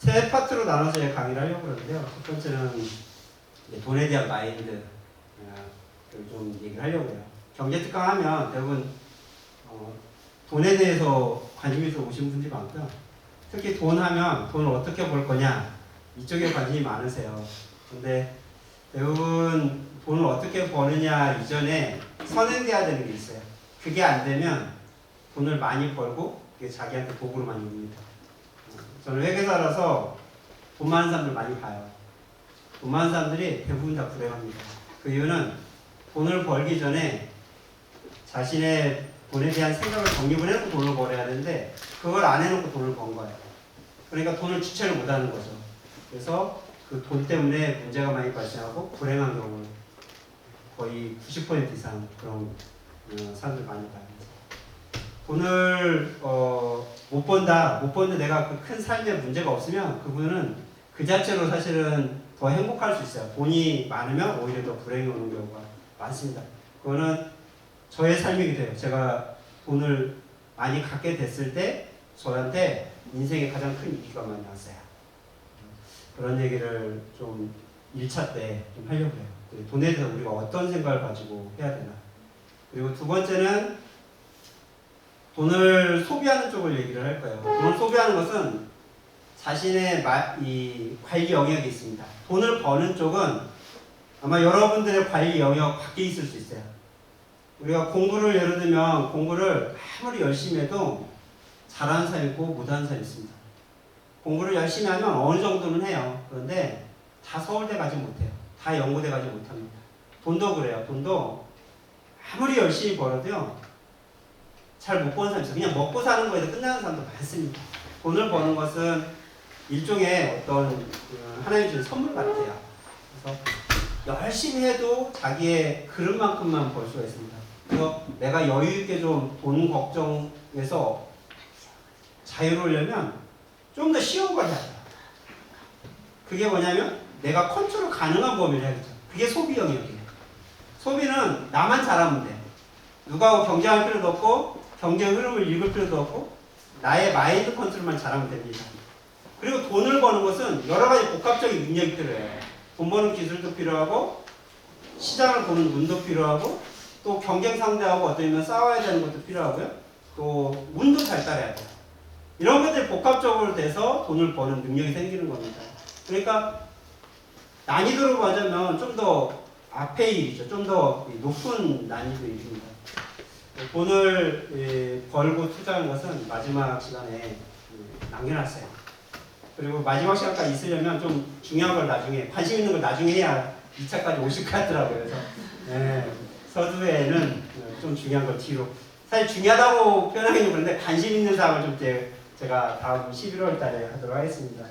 세 파트로 나눠서 강의를 하려고 그러는데요. 첫 번째는 돈에 대한 마인드를 좀 얘기를 하려고 해요. 경제특강 하면 대부분 돈에 대해서 관심 있어 오신 분들이 많고요. 특히 돈 하면 돈을 어떻게 벌 거냐 이쪽에 관심이 많으세요. 근데 대부분 돈을 어떻게 버느냐 이전에 선행돼야 되는 게 있어요. 그게 안 되면 돈을 많이 벌고 그게 자기한테 도구로 많이 옵니다. 저는 회계사라서 돈 많은 사람들 많이 봐요. 돈 많은 사람들이 대부분 다 불행합니다. 그 이유는 돈을 벌기 전에 자신의 돈에 대한 생각을 정립을 해놓고 돈을 벌어야 되는데 그걸 안 해놓고 돈을 번 거예요. 그러니까 돈을 주체를 못하는 거죠. 그래서 그 돈 때문에 문제가 많이 발생하고 불행한 경우 거의 90% 이상 그런 사람들 많이 봐요. 돈을 못 번데 내가 그 큰 삶에 문제가 없으면 그분은 그 자체로 사실은 더 행복할 수 있어요. 돈이 많으면 오히려 더 불행이 오는 경우가 많습니다. 그거는 저의 삶이기도 해요. 제가 돈을 많이 갖게 됐을 때 저한테 인생의 가장 큰 위기가 많이 왔어요. 그런 얘기를 좀 1차 때 좀 하려고 해요. 돈에 대해서 우리가 어떤 생각을 가지고 해야 되나. 그리고 두 번째는 돈을 소비하는 쪽을 얘기를 할 거예요. 돈을 소비하는 것은 자신의 이 관리 영역이 있습니다. 돈을 버는 쪽은 아마 여러분들의 관리 영역 밖에 있을 수 있어요. 우리가 공부를 예를 들면 공부를 아무리 열심히 해도 잘하는 사람 있고 못하는 사람 있습니다. 공부를 열심히 하면 어느 정도는 해요. 그런데 다 서울대 가지 못해요. 다 연고대 가지 못합니다. 돈도 그래요. 돈도 아무리 열심히 벌어도요. 잘 못 버는 사람 있어요. 그냥 먹고 사는 거에서 끝나는 사람도 많습니다. 돈을 버는 것은 일종의 어떤 하나님 주신 선물 같아요. 그래서 열심히 해도 자기의 그릇만큼만 벌 수가 있습니다. 그래서 내가 여유 있게 좀 돈 걱정에서 자유로우려면 좀 더 쉬운 걸 해야 돼요. 그게 뭐냐면 내가 컨트롤 가능한 범위를 해야죠. 그게 소비 영역이에요. 소비는 나만 잘하면 돼. 누가 경쟁할 필요도 없고 경제 흐름을 읽을 필요도 없고 나의 마인드 컨트롤만 잘하면 됩니다. 그리고 돈을 버는 것은 여러 가지 복합적인 능력이 필요해요. 돈 버는 기술도 필요하고 시장을 보는 눈도 필요하고 또 경쟁 상대하고 어쩌면 싸워야 되는 것도 필요하고요. 또 운도 잘 따라야 돼요. 이런 것들이 복합적으로 돼서 돈을 버는 능력이 생기는 겁니다. 그러니까 난이도로 보자면 좀 더 앞에 일이죠. 좀 더 높은 난이도 일입니다. 돈을 벌고 투자하는 것은 마지막 시간에 남겨놨어요. 그리고 마지막 시간까지 있으려면 좀 중요한 걸 나중에 관심 있는 걸 나중에 해야 2차까지 오실 것 같더라고요. 그래서 서두에는 좀 중요한 걸 뒤로 사실 중요하다고 표현하기는 그런데 관심 있는 사항을 좀 제가 다음 11월 달에 하도록 하겠습니다.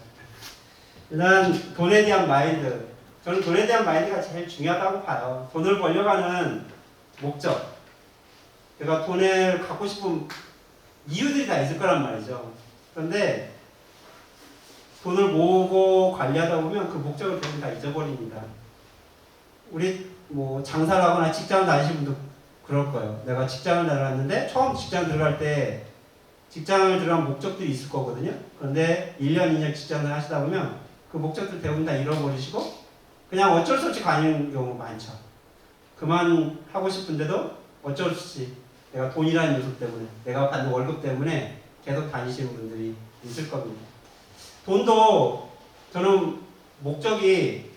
일단 돈에 대한 마인드. 저는 돈에 대한 마인드가 제일 중요하다고 봐요. 돈을 벌려고 하는 목적. 내가 돈을 갖고 싶은 이유들이 다 있을 거란 말이죠. 그런데 돈을 모으고 관리하다 보면 그 목적을 대부분 다 잊어버립니다. 우리 뭐 장사를 하거나 직장을 다니시는 분도 그럴 거예요. 내가 직장을 다녔는데 처음 직장 들어갈 때 직장을 들어간 목적들이 있을 거거든요. 그런데 1년, 2년 직장을 하시다 보면 그 목적들 대부분 다 잃어버리시고 그냥 어쩔 수 없이 가는 경우 많죠. 그만하고 싶은데도 어쩔 수 없이 내가 돈이라는 요소 때문에 내가 받는 월급 때문에 계속 다니시는 분들이 있을 겁니다. 돈도 저는 목적이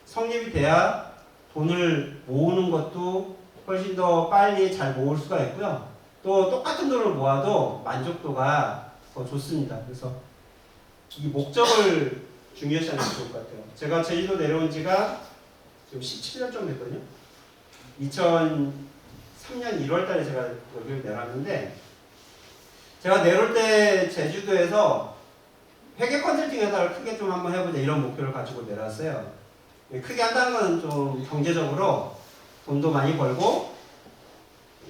성립이 돼야 돈을 모으는 것도 훨씬 더 빨리 잘 모을 수가 있고요. 또 똑같은 돈을 모아도 만족도가 더 좋습니다. 그래서 이 목적을 중요시 하는 게 좋을 것 같아요. 제가 제주도 내려온 지가 지금 17년 정도 됐거든요. 2003년 1월 달에 제가 여기를 내려왔는데 제가 내려올 때 제주도에서 회계 컨설팅 회사를 크게 좀 한번 해보자 이런 목표를 가지고 내려왔어요. 크게 한다는 건 좀 경제적으로 돈도 많이 벌고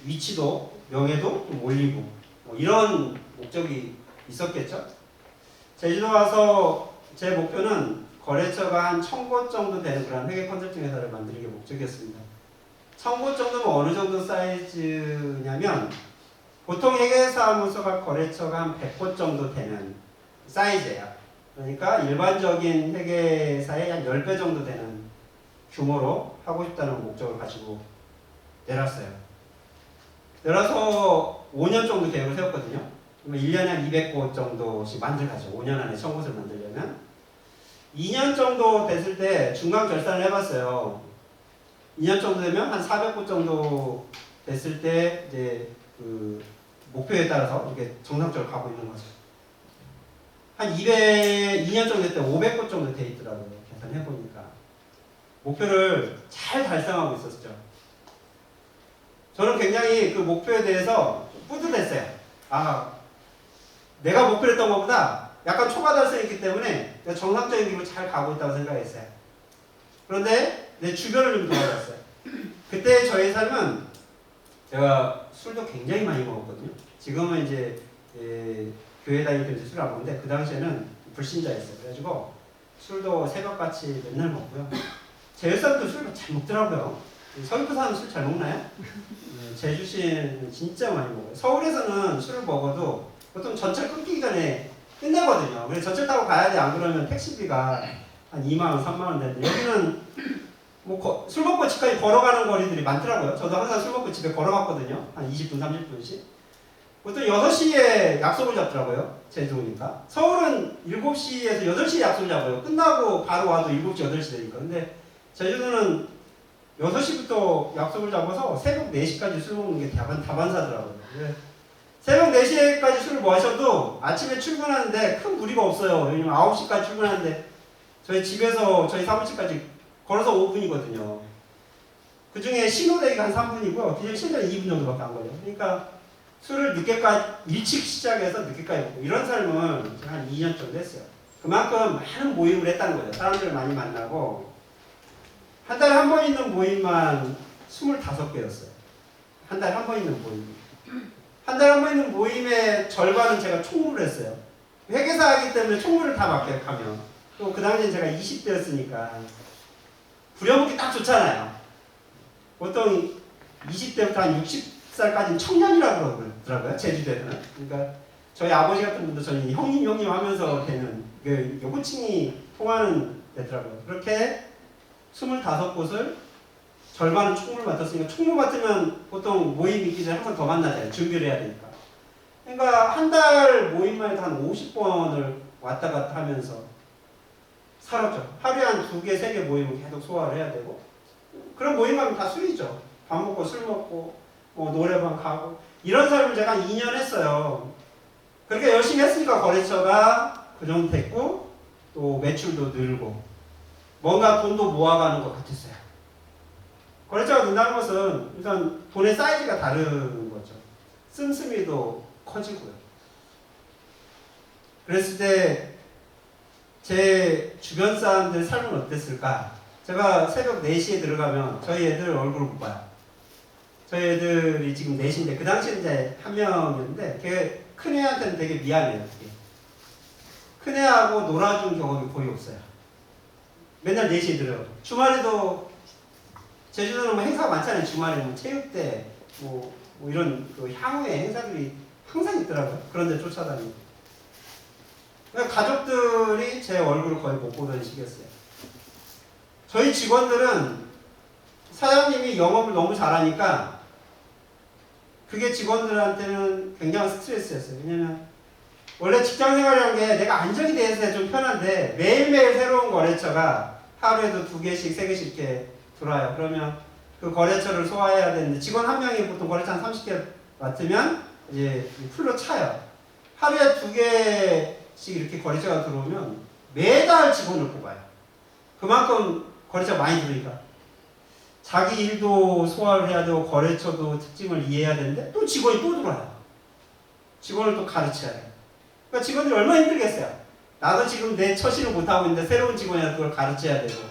위치도 명예도 좀 올리고 뭐 이런 목적이 있었겠죠. 제주도 와서 제 목표는 거래처가 한 1000곳 정도 되는 그런 회계 컨설팅 회사를 만드는 게 목적이었습니다. 1000곳 정도면 어느 정도 사이즈냐면 보통 회계사무소가 거래처가 한 100곳 정도 되는 사이즈예요. 그러니까 일반적인 회계사의 한 10배 정도 되는 규모로 하고 싶다는 목적을 가지고 내놨어요. 내려서 5년 정도 계획을 세웠거든요. 그러면 1년에 한 200곳 정도씩 만들어가죠. 5년 안에 1000곳을 만들려면. 2년 정도 됐을 때 중간 결산을 해봤어요. 2년 정도 되면 한 400곳 정도 됐을 때 이제 그 목표에 따라서 이렇게 정상적으로 가고 있는 거죠. 한 2년 정도 될 때 500곳 정도 돼 있더라고요. 계산해보니까. 목표를 잘 달성하고 있었죠. 저는 굉장히 그 목표에 대해서 뿌듯했어요. 아, 내가 목표를 했던 것보다 약간 초과 달성했기 때문에 내가 정상적인 길로 잘 가고 있다고 생각했어요. 그런데 내 주변을 좀 도와줬어요. 그때 저의 삶은 제가 술도 굉장히 많이 먹었거든요. 지금은 이제 교회 다닐 때 술을 안 먹는데 그 당시에는 불신자였어요. 그래가지고 술도 새벽같이 맨날 먹고요. 제일 사람도 술 잘 먹더라고요. 서귀포 사람 술 잘 먹나요? 제주시는 진짜 많이 먹어요. 서울에서는 술을 먹어도 보통 전철 끊기기 전에 끝내거든요. 그래서 전철 타고 가야 돼. 안 그러면 택시비가 한 2만원, 3만원 되는데 여기는 뭐 술 먹고 집까지 걸어가는 거리들이 많더라고요. 저도 항상 술 먹고 집에 걸어갔거든요. 한 20분, 30분씩. 보통 6시에 약속을 잡더라고요. 제주도니까. 서울은 7시에서 8시에 약속을 잡아요. 끝나고 바로 와도 7시, 8시 되니까. 근데 제주도는 6시부터 약속을 잡아서 새벽 4시까지 술 먹는 게 다반사더라고요. 새벽 4시까지 술을 마셔도 아침에 출근하는데 큰 무리가 없어요. 왜냐면 9시까지 출근하는데 저희 집에서 저희 사무실까지 걸어서 5분이거든요. 그 중에 신호대기가 한 3분이고요. 그냥 실내는 2분 정도밖에 안 걸려요. 그러니까 술을 늦게까지, 일찍 시작해서 늦게까지 먹고 이런 삶을 제가 한 2년 정도 했어요. 그만큼 많은 모임을 했다는 거죠. 사람들을 많이 만나고 한 달에 한 번 있는 모임만 25개였어요. 한 달에 한 번 있는 모임. 한 달에 한 번 있는 모임의 절반은 제가 총무를 했어요. 회계사 하기 때문에 총무를 다 맡겨가면 또 그 당시엔 제가 20대였으니까 부려먹기 딱 좋잖아요. 보통 20대부터 한 60살까지는 청년이라고 그러더라고요. 제주도에서는. 그러니까 저희 아버지 같은 분도 저는 형님 하면서 되는 그 호칭이 통하는 데더라고요. 그렇게 25곳을 절반은 총무를 맡았으니까 총무 맡으면 보통 모임 있기 전에 한 번 더 만나잖아요. 준비를 해야 되니까. 그러니까 한 달 모임만 해도 한 50번을 왔다 갔다 하면서 살았죠. 하루에 한 2개, 3개 모임을 계속 소화를 해야 되고 그런 모임 가면 다 술이죠. 밥 먹고 술 먹고 뭐 노래방 가고 이런 삶을 제가 한 2년 했어요. 그렇게 열심히 했으니까 거래처가 그 정도 됐고 또 매출도 늘고 뭔가 돈도 모아가는 것 같았어요. 거래처가 는다는 것은 일단 돈의 사이즈가 다른 거죠. 씀씀이도 커지고요. 그랬을 때 제 주변 사람들 삶은 어땠을까? 제가 새벽 4시에 들어가면 저희 애들 얼굴을 못 봐요. 저희 애들이 지금 4시인데 그 당시에 이제 한 명이었는데 걔 큰애한테는 되게 미안해요. 그게. 큰애하고 놀아준 경험이 거의 없어요. 맨날 4시에 들어요. 주말에도 제주도는 뭐 행사가 많잖아요. 주말에 뭐 체육대 뭐 이런 그 향후의 행사들이 항상 있더라고요. 그런데 쫓아다니고. 가족들이 제 얼굴을 거의 못 보던 시기였어요. 저희 직원들은 사장님이 영업을 너무 잘하니까 그게 직원들한테는 굉장한 스트레스였어요. 왜냐면 원래 직장 생활이라는 게 내가 안정이 돼 있어야 좀 편한데 매일매일 새로운 거래처가 하루에도 2개씩, 3개씩 이렇게 들어와요. 그러면 그 거래처를 소화해야 되는데 직원 한 명이 보통 거래처 한 30개 맡으면 이제 풀로 차요. 하루에 2개씩 이렇게 거래처가 들어오면 매달 직원을 뽑아요. 그만큼 거래처가 많이 들으니까 자기 일도 소화를 해야 되고 거래처도 특징을 이해해야 되는데 또 직원이 또 들어와요. 직원을 또 가르쳐야 돼요. 그러니까 직원들이 얼마나 힘들겠어요. 나도 지금 내 처신을 못하고 있는데 새로운 직원이라도 그걸 가르쳐야 되고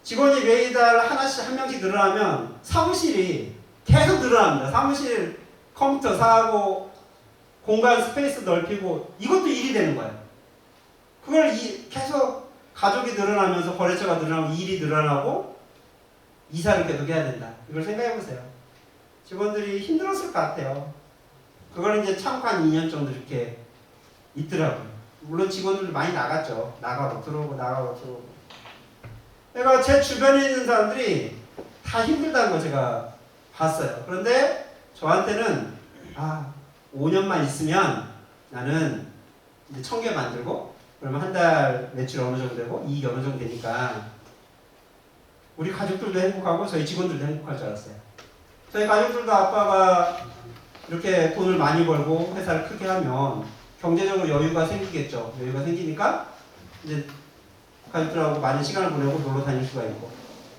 직원이 매달 하나씩 한 명씩 늘어나면 사무실이 계속 늘어납니다. 사무실 컴퓨터 사고 공간 스페이스 넓히고 이것도 일이 되는 거예요. 그걸 계속 가족이 늘어나면서 거래처가 늘어나고 일이 늘어나고 이사를 계속 해야 된다. 이걸 생각해 보세요. 직원들이 힘들었을 것 같아요. 그걸 이제 참고 한 2년 정도 이렇게 있더라고요. 물론 직원들도 많이 나갔죠. 나가고 들어오고 나가고 들어오고. 그러니까 제 주변에 있는 사람들이 다 힘들다는 거 제가 봤어요. 그런데 저한테는 5년만 있으면 나는 이제 1000개 만들고 그러면 한 달 매출 어느 정도 되고 이익이 어느 정도 되니까 우리 가족들도 행복하고 저희 직원들도 행복할 줄 알았어요. 저희 가족들도 아빠가 이렇게 돈을 많이 벌고 회사를 크게 하면 경제적으로 여유가 생기겠죠. 여유가 생기니까 이제 가족들하고 많은 시간을 보내고 놀러 다닐 수가 있고,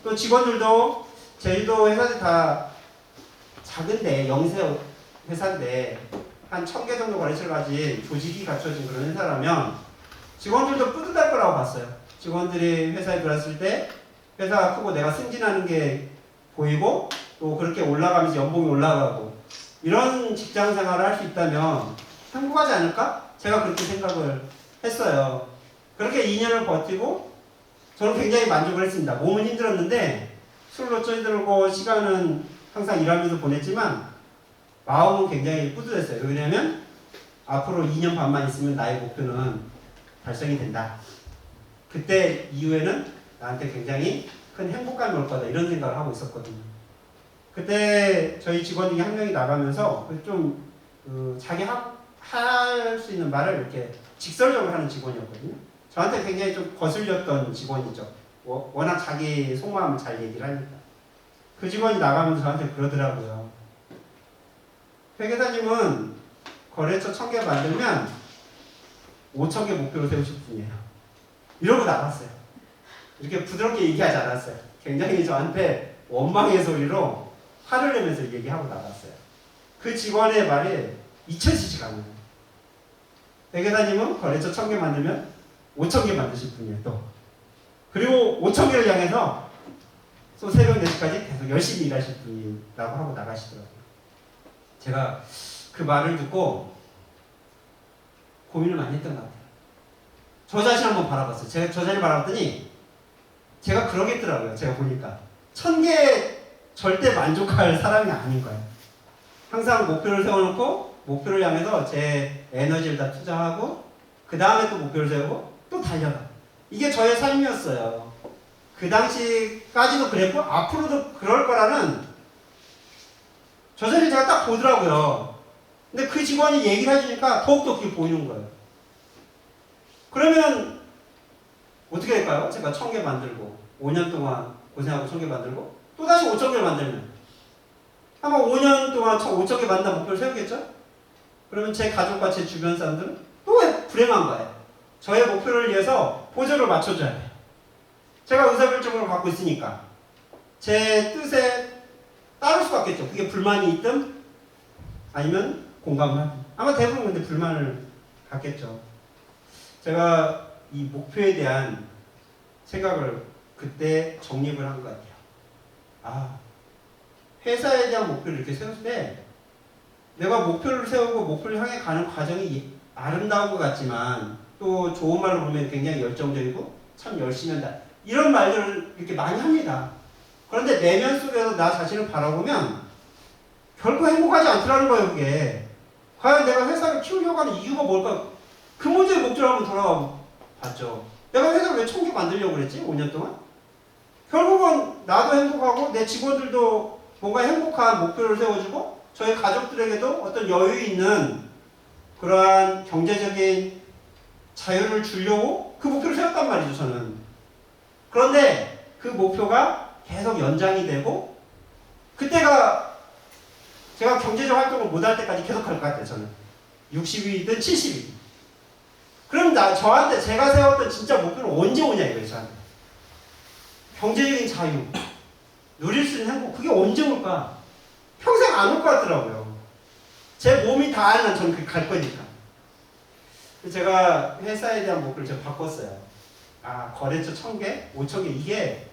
또 직원들도 제주도 회사들 다 작은데 영세 회사인데 한 1000개 정도 거래처를 가진 조직이 갖춰진 그런 회사라면 직원들도 뿌듯할 거라고 봤어요. 직원들이 회사에 들어왔을 때 회사가 크고 내가 승진하는 게 보이고 또 그렇게 올라가면서 연봉이 올라가고 이런 직장 생활을 할 수 있다면 행복하지 않을까? 제가 그렇게 생각을 했어요. 그렇게 2년을 버티고 저는 굉장히 만족을 했습니다. 몸은 힘들었는데 술로 쪄들고 시간은 항상 일하면서 보냈지만 마음은 굉장히 뿌듯했어요. 왜냐하면 앞으로 2년 반만 있으면 나의 목표는 달성이 된다. 그때 이후에는 나한테 굉장히 큰 행복감이 올 거다 이런 생각을 하고 있었거든요. 그때 저희 직원 중에 한 명이 나가면서 좀 자기 할 수 있는 말을 이렇게 직설적으로 하는 직원이었거든요. 저한테 굉장히 좀 거슬렸던 직원이죠. 워낙 자기 속마음을 잘 얘기를 하니까. 그 직원이 나가면서 저한테 그러더라고요. 회계사님은 거래처 1000개 만들면 5000개 목표로 세우실 분이에요. 이러고 나갔어요. 이렇게 부드럽게 얘기하지 않았어요. 굉장히 저한테 원망의 소리로 화를 내면서 얘기하고 나갔어요. 그 직원의 말이 잊혀지지가 않아요. 회계사님은 거래처 1000개 만들면 5000개 만드실 분이에요. 또 그리고 5000개를 향해서 또 새벽 4시까지 계속 열심히 일하실 분이라고 하고 나가시더라고요. 제가 그 말을 듣고 고민을 많이 했던 것 같아요. 저 자신 한번 바라봤어요. 제가 저 자신을 바라봤더니 제가 그러겠더라고요. 제가 보니까 1000개 절대 만족할 사람이 아닌 거예요. 항상 목표를 세워놓고 목표를 향해서 제 에너지를 다 투자하고 그 다음에 또 목표를 세우고 또 달려가. 이게 저의 삶이었어요. 그 당시까지도 그랬고 앞으로도 그럴 거라는 저 자신을 제가 딱 보더라고요. 근데 그 직원이 얘기를 해주니까 더욱더 그게 보이는 거예요. 그러면 어떻게 될까요? 제가 1000개 만들고 5년 동안 고생하고 1000개 만들고 또다시 5000개를 만들면 아마 5년 동안 5000개 만든다 목표를 세우겠죠? 그러면 제 가족과 제 주변 사람들은 또 왜 불행한 거예요? 저의 목표를 위해서 보조를 맞춰줘야 돼요. 제가 의사결정을 갖고 있으니까 제 뜻에 따를 수가 없겠죠. 그게 불만이 있든 아니면 공감을 하든 아마 대부분 근데 불만을 갖겠죠. 제가 이 목표에 대한 생각을 그때 정립을 한 것 같아요. 회사에 대한 목표를 이렇게 세웠을 때 내가 목표를 세우고 목표를 향해 가는 과정이 아름다운 것 같지만 또 좋은 말로 보면 굉장히 열정적이고 참 열심히 한다. 이런 말들을 이렇게 많이 합니다. 그런데 내면 속에서 나 자신을 바라보면 결코 행복하지 않더라는 거예요. 그게 과연 내가 회사를 키우려고 하는 이유가 뭘까? 그 문제의 목적을 한번 돌아가 봤죠. 내가 회사를 왜 1000개 만들려고 그랬지? 5년 동안? 결국은 나도 행복하고 내 직원들도 뭔가 행복한 목표를 세워주고 저희 가족들에게도 어떤 여유 있는 그러한 경제적인 자유를 주려고 그 목표를 세웠단 말이죠. 저는. 그런데 그 목표가 계속 연장이 되고 그때가 제가 경제적 활동을 못할 때까지 계속 갈 것 같아요. 저는 60이든 70이든 그럼 저한테 제가 세웠던 진짜 목표는 언제 오냐 이거예요. 저한테 경제적인 자유 누릴 수 있는 행복 그게 언제 올까? 평생 안 올 것 같더라고요. 제 몸이 다 알면 저는 그게 갈 거니까. 제가 회사에 대한 목표를 제가 바꿨어요. 거래처 1000개, 5000개 이게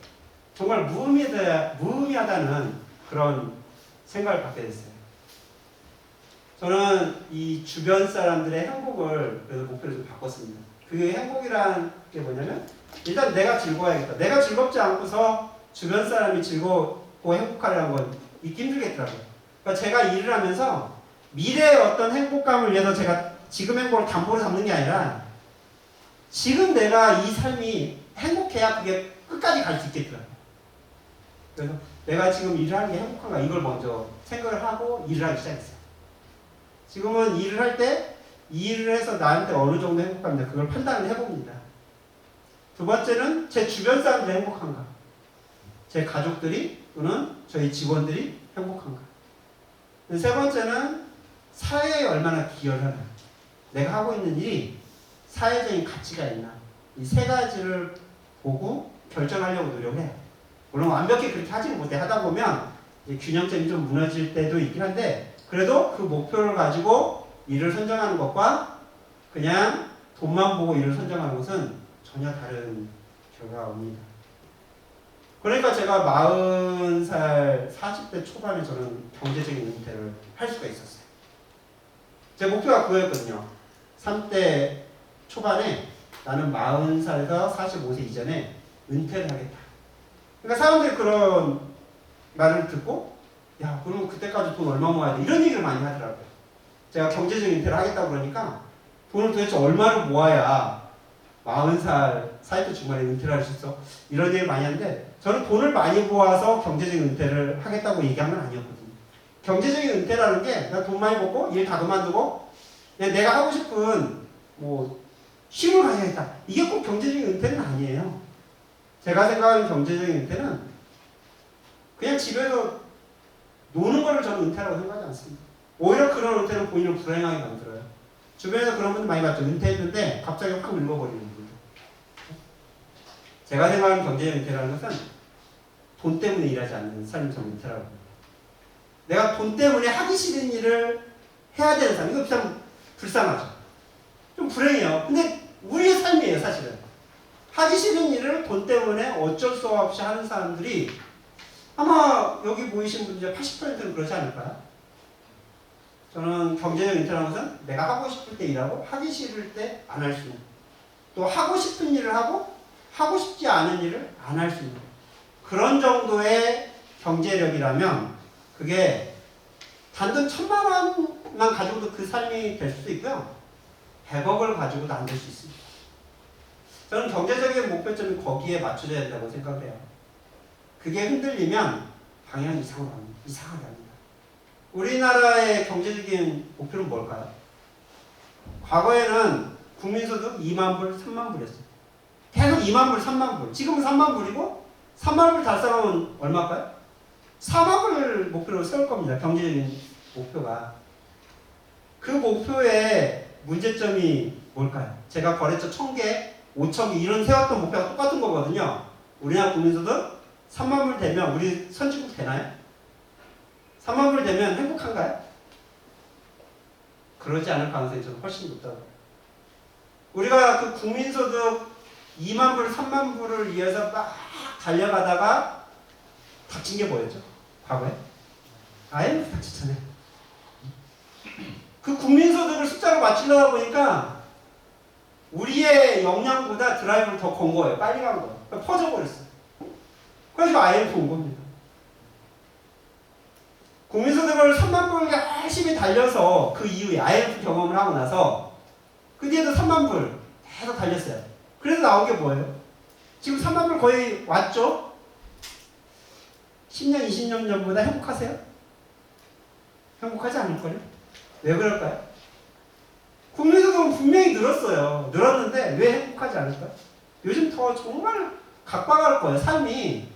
정말 무의미하다는 그런 생각을 갖게 됐어요. 저는 이 주변 사람들의 행복을 그래서 목표를 좀 바꿨습니다. 그 행복이란 게 뭐냐면 일단 내가 즐거워야겠다. 내가 즐겁지 않고서 주변 사람이 즐겁고 행복하려는 건 있기 힘들겠더라고요. 그러니까 제가 일을 하면서 미래의 어떤 행복감을 위해서 제가 지금 행복을 담보로 잡는 게 아니라 지금 내가 이 삶이 행복해야 그게 끝까지 갈 수 있겠더라고요. 그래서 내가 지금 일을 하는 게 행복한가 이걸 먼저 생각을 하고 일을 하기 시작했어요. 지금은 일을 할 때 이 일을 해서 나한테 어느 정도 행복합니다. 그걸 판단을 해봅니다. 두 번째는 제 주변 사람들이 행복한가, 제 가족들이 또는 저희 직원들이 행복한가. 세 번째는 사회에 얼마나 기여를 하나, 내가 하고 있는 일이 사회적인 가치가 있나, 이 세 가지를 보고 결정하려고 노력을 해요. 물론 완벽히 그렇게 하지는 못해. 하다 보면 균형점이 좀 무너질 때도 있긴 한데, 그래도 그 목표를 가지고 일을 선정하는 것과 그냥 돈만 보고 일을 선정하는 것은 전혀 다른 결과가 옵니다. 그러니까 제가 40살, 40대 초반에 저는 경제적인 은퇴를 할 수가 있었어요. 제 목표가 그거였거든요. 3대 초반에 나는 40살에서 45세 이전에 은퇴를 하겠다. 그러니까 사람들이 그런 말을 듣고, 야, 그러면 그때까지 돈 얼마 모아야 돼? 이런 얘기를 많이 하더라고요. 제가 경제적인 은퇴를 하겠다고 그러니까 돈을 도대체 얼마를 모아야 40살, 40대 중반에 은퇴를 할 수 있어? 이런 얘기를 많이 하는데, 저는 돈을 많이 모아서 경제적인 은퇴를 하겠다고 얘기한 건 아니었거든요. 경제적인 은퇴라는 게 내가 돈 많이 벌고 일 다 그만두고 그냥 내가 하고 싶은 쉼을 가져야겠다. 이게 꼭 경제적인 은퇴는 아니에요. 제가 생각하는 경제적인 은퇴는 그냥 집에서 노는 거를 저는 은퇴라고 생각하지 않습니다. 오히려 그런 은퇴는 본인을 불행하게 만들어요. 주변에서 그런 분들 많이 봤죠. 은퇴했는데 갑자기 확 늙어버리는 분들. 제가 생각하는 경제적 은퇴라는 것은 돈 때문에 일하지 않는 삶이 저는 은퇴라고 합니다. 내가 돈 때문에 하기 싫은 일을 해야 되는 삶. 이거 참 불쌍하죠. 좀 불행해요. 근데 우리의 삶이에요, 사실은. 하기 싫은 일을 돈 때문에 어쩔 수 없이 하는 사람들이 아마 여기 보이신 분들 80%는 그렇지 않을까요? 저는 경제적 은퇴라는 것은 내가 하고 싶을 때 일하고 하기 싫을 때 안 할 수 있는, 또 하고 싶은 일을 하고 하고 싶지 않은 일을 안 할 수 있는 그런 정도의 경제력이라면 그게 단돈 1,000만 원만 가지고도 그 삶이 될 수도 있고요. 100억을 가지고도 안 될 수 있습니다. 저는 경제적인 목표점이 거기에 맞춰져야 된다고 생각을 해요. 그게 흔들리면 방향이 이상하게 합니다. 우리나라의 경제적인 목표는 뭘까요? 과거에는 국민소득 2만 불, 3만 불이었어요. 계속 2만 불, 3만 불. 지금은 3만 불이고 3만 불 달성하면 얼마일까요? 4만 불을 목표로 세울 겁니다. 경제적인 목표가. 그 목표의 문제점이 뭘까요? 제가 거래처 1,000개, 5,000개 이런 세웠던 목표가 똑같은 거거든요. 우리나라 국민소득 3만 불 되면 우리 선진국 되나요? 3만 불 되면 행복한가요? 그러지 않을 가능성이 저는 훨씬 높다고 봐요. 우리가 그 국민소득 2만 불, 3만 불을 위해서 막 달려가다가 닥친 게 뭐였죠? 과거에? IMF 닥쳤잖아요. 그 국민소득을 숫자로 맞추려다 보니까 우리의 역량보다 드라이브를 더 건 거예요. 빨리 간 거예요. 퍼져버렸어요. 그래서 IMF 온 겁니다. 국민소득을 3만 불 열심히 달려서 그 이후에 IMF 경험을 하고 나서 그 뒤에도 3만 불 계속 달렸어요. 그래서 나온 게 뭐예요? 지금 3만 불 거의 왔죠? 10년, 20년 전보다 행복하세요? 행복하지 않을걸요? 왜 그럴까요? 국민소득은 분명히 늘었어요. 늘었는데 왜 행복하지 않을까요? 요즘 더 정말 각박할 거예요. 삶이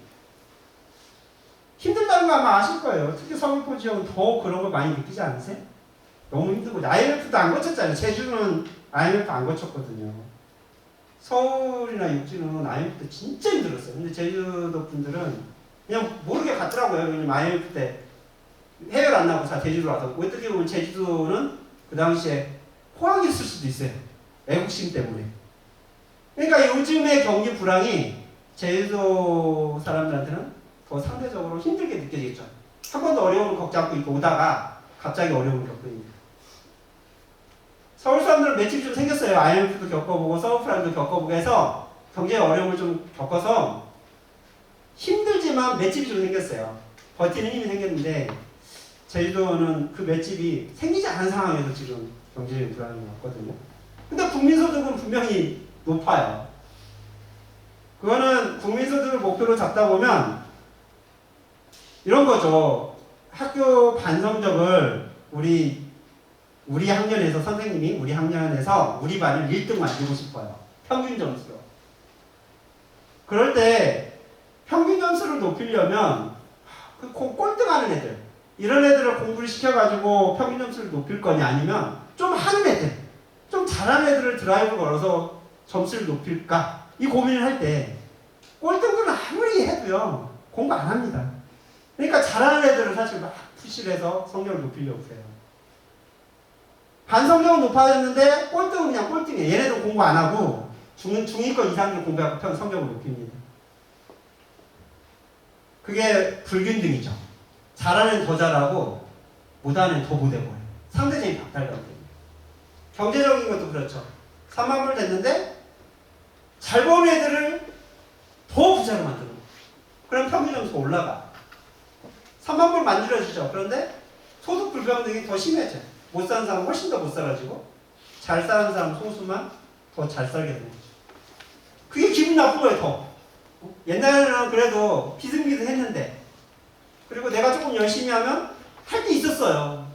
힘들다는 거 아마 아실 거예요. 특히 서귀포 지역은 더 그런 걸 많이 느끼지 않으세요? 너무 힘들고 IMF도 안 거쳤잖아요. 제주는 IMF 안 거쳤거든요. 서울이나 육지는 IMF 때 진짜 힘들었어요. 근데 제주도 분들은 그냥 모르게 갔더라고요. 왜냐면 IMF 때 해외를 안 나고 다 제주도 와서. 어떻게 보면 제주도는 그 당시에 포항이었을 수도 있어요. 애국심 때문에. 그러니까 요즘의 경기 불황이 제주도 사람들한테는 더 상대적으로 힘들게 느껴지겠죠. 한 번도 어려움을 겪지 않고 이렇게 오다가 갑자기 어려움을 겪으니까. 서울 사람들은 맷집이 좀 생겼어요. IMF도 겪어보고 서브프라임도 겪어보고 해서 경제의 어려움을 좀 겪어서 힘들지만 맷집이 좀 생겼어요. 버티는 힘이 생겼는데 제주도는 그 맷집이 생기지 않은 상황에서 지금 경제적인 불안이 왔거든요. 근데 국민소득은 분명히 높아요. 그거는 국민소득을 목표로 잡다 보면 이런 거죠. 학교 반성적을 우리 학년에서 선생님이 우리 학년에서 우리 반을 1등 만들고 싶어요. 평균 점수로. 그럴 때 평균 점수를 높이려면 그 꼴등하는 애들 이런 애들을 공부를 시켜가지고 평균 점수를 높일 거냐 아니면 좀 하는 애들 좀 잘하는 애들을 드라이브 걸어서 점수를 높일까 이 고민을 할 때 꼴등들은 아무리 해도요 공부 안 합니다. 그러니까 잘하는 애들을 사실 막 푸시를 해서 성적을 높이려고 해요. 반성적은 높아졌는데 꼴등은 그냥 꼴등이에요. 얘네들 공부 안 하고 중위권 이상을 공부하고 성적을 높입니다. 그게 불균등이죠. 잘하는 애는 더 잘하고 못하는 애는 더 못해 보여요. 상대적인 박탈감 때문에. 경제적인 것도 그렇죠. 3만 불 됐는데 잘 버는 애들을 더 부자로 만드는 거예요. 그럼 평균 점수가 올라가. 3만 불 만들어지죠. 그런데 소득 불평등이 더 심해져요. 못 사는 사람은 훨씬 더 못 살아지고 잘 사는 사람 소수만 더 잘 살게 되는 거죠. 그게 기분 나쁜 거예요. 더. 옛날에는 그래도 비등비등했는데 그리고 내가 조금 열심히 하면 할 게 있었어요.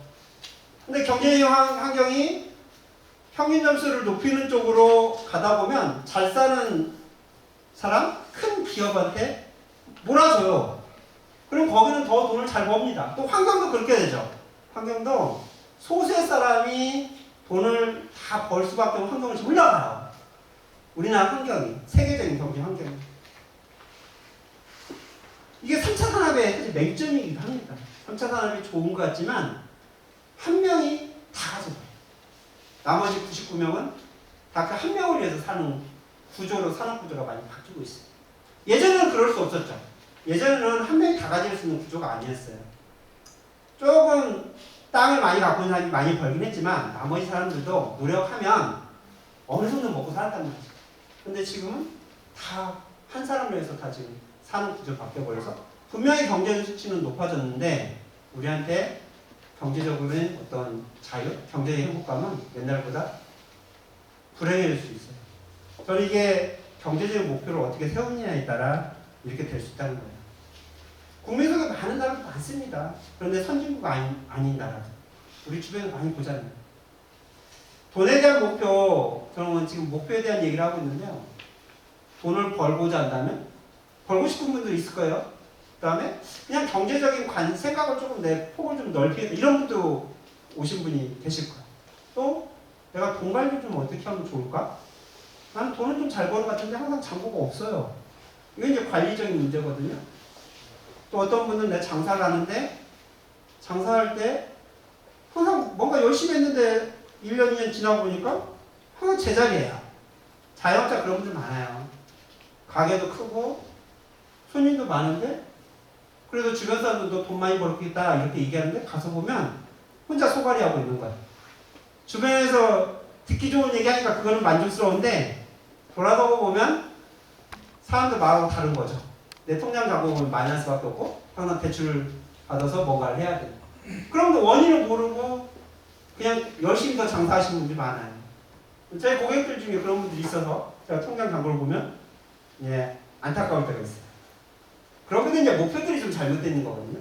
근데 경제적 환경이 평균 점수를 높이는 쪽으로 가다 보면 잘 사는 사람, 큰 기업한테 몰아줘요. 그럼 거기는 더 돈을 잘 법니다. 또 환경도 그렇게 되죠. 환경도 소수의 사람이 돈을 다 벌 수밖에 없는 환경을 좀 올라가요. 우리나라 환경이, 세계적인 경제 환경이. 이게 3차 산업의 사실 맹점이기도 합니다. 3차 산업이 좋은 것 같지만 한 명이 다 가져가요. 나머지 99명은 다 그 한 명을 위해서 사는 구조로 산업 구조가 많이 바뀌고 있어요. 예전에는 그럴 수 없었죠. 예전에는 한 명이 다 가질 수 있는 구조가 아니었어요. 조금 땅을 많이 갖고 있는 사람이 많이 벌긴 했지만 나머지 사람들도 노력하면 어느 정도 먹고 살았단 말이죠. 근데 지금은 다 한 사람을 위해서 다 지금 사는 구조 바뀌어버려서 분명히 경제 수치는 높아졌는데 우리한테 경제적으로는 어떤 자유, 경제의 행복감은 옛날보다 불행해질 수 있어요. 저는 이게 경제적인 목표를 어떻게 세우느냐에 따라 이렇게 될 수 있다는 거예요. 국민소득이 많은 나라도 많습니다. 그런데 선진국가 아닌 나라. 우리 주변에 많이 보잖아요. 돈에 대한 목표, 저는 지금 목표에 대한 얘기를 하고 있는데요. 돈을 벌고자 한다면 벌고 싶은 분들이 있을 거예요. 그 다음에 그냥 경제적인 생각을 조금 내 폭을 좀 넓게 해서 이런 분도 오신 분이 계실 거예요. 또 내가 돈 관리 좀 어떻게 하면 좋을까? 난 돈은 좀 잘 버는 것 같은데 항상 잔고가 없어요. 이게 이제 관리적인 문제거든요. 또 어떤 분은 내가 장사를 하는데 장사할 때 항상 뭔가 열심히 했는데 1년, 2년 지나고 보니까 항상 제자리예요. 자영업자 그런 분들 많아요. 가게도 크고 손님도 많은데 그래도 주변 사람들도 돈 많이 벌겠다 이렇게 얘기하는데 가서 보면 혼자 소갈이 하고 있는 거예요. 주변에서 듣기 좋은 얘기하니까 그거는 만족스러운데 돌아서고 보면 사람들 마음은 다른 거죠. 내 통장 잔고 보면 많이 할 수밖에 없고 항상 대출을 받아서 뭔가를 해야 돼요. 그럼 원인을 모르고 그냥 열심히 더 장사하시는 분들이 많아요. 제 고객들 중에 그런 분들이 있어서 제가 통장 잔고를 보면 안타까울 때가 있어요. 그러면 이제 목표들이 좀 잘못되어 있는 거거든요.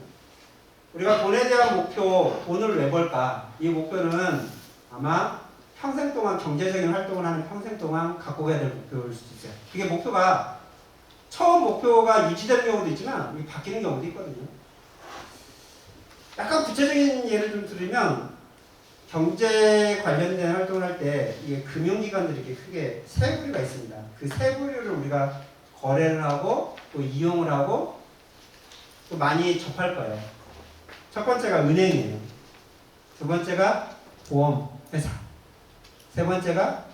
우리가 돈에 대한 목표, 돈을 왜 벌까? 이 목표는 아마 평생 동안 경제적인 활동을 하는 평생 동안 갖고 가야 될 목표일 수도 있어요. 그게 목표가 처음 목표가 유지되는 경우도 있지만 바뀌는 경우도 있거든요. 약간 구체적인 예를 좀 들으면 경제 관련된 활동을 할 때 이게 금융기관들이 이렇게 크게 세 부류가 있습니다. 그 세 부류를 우리가 거래를 하고 또 이용을 하고 또 많이 접할 거예요. 첫 번째가 은행이에요. 두 번째가 보험회사. 세 번째가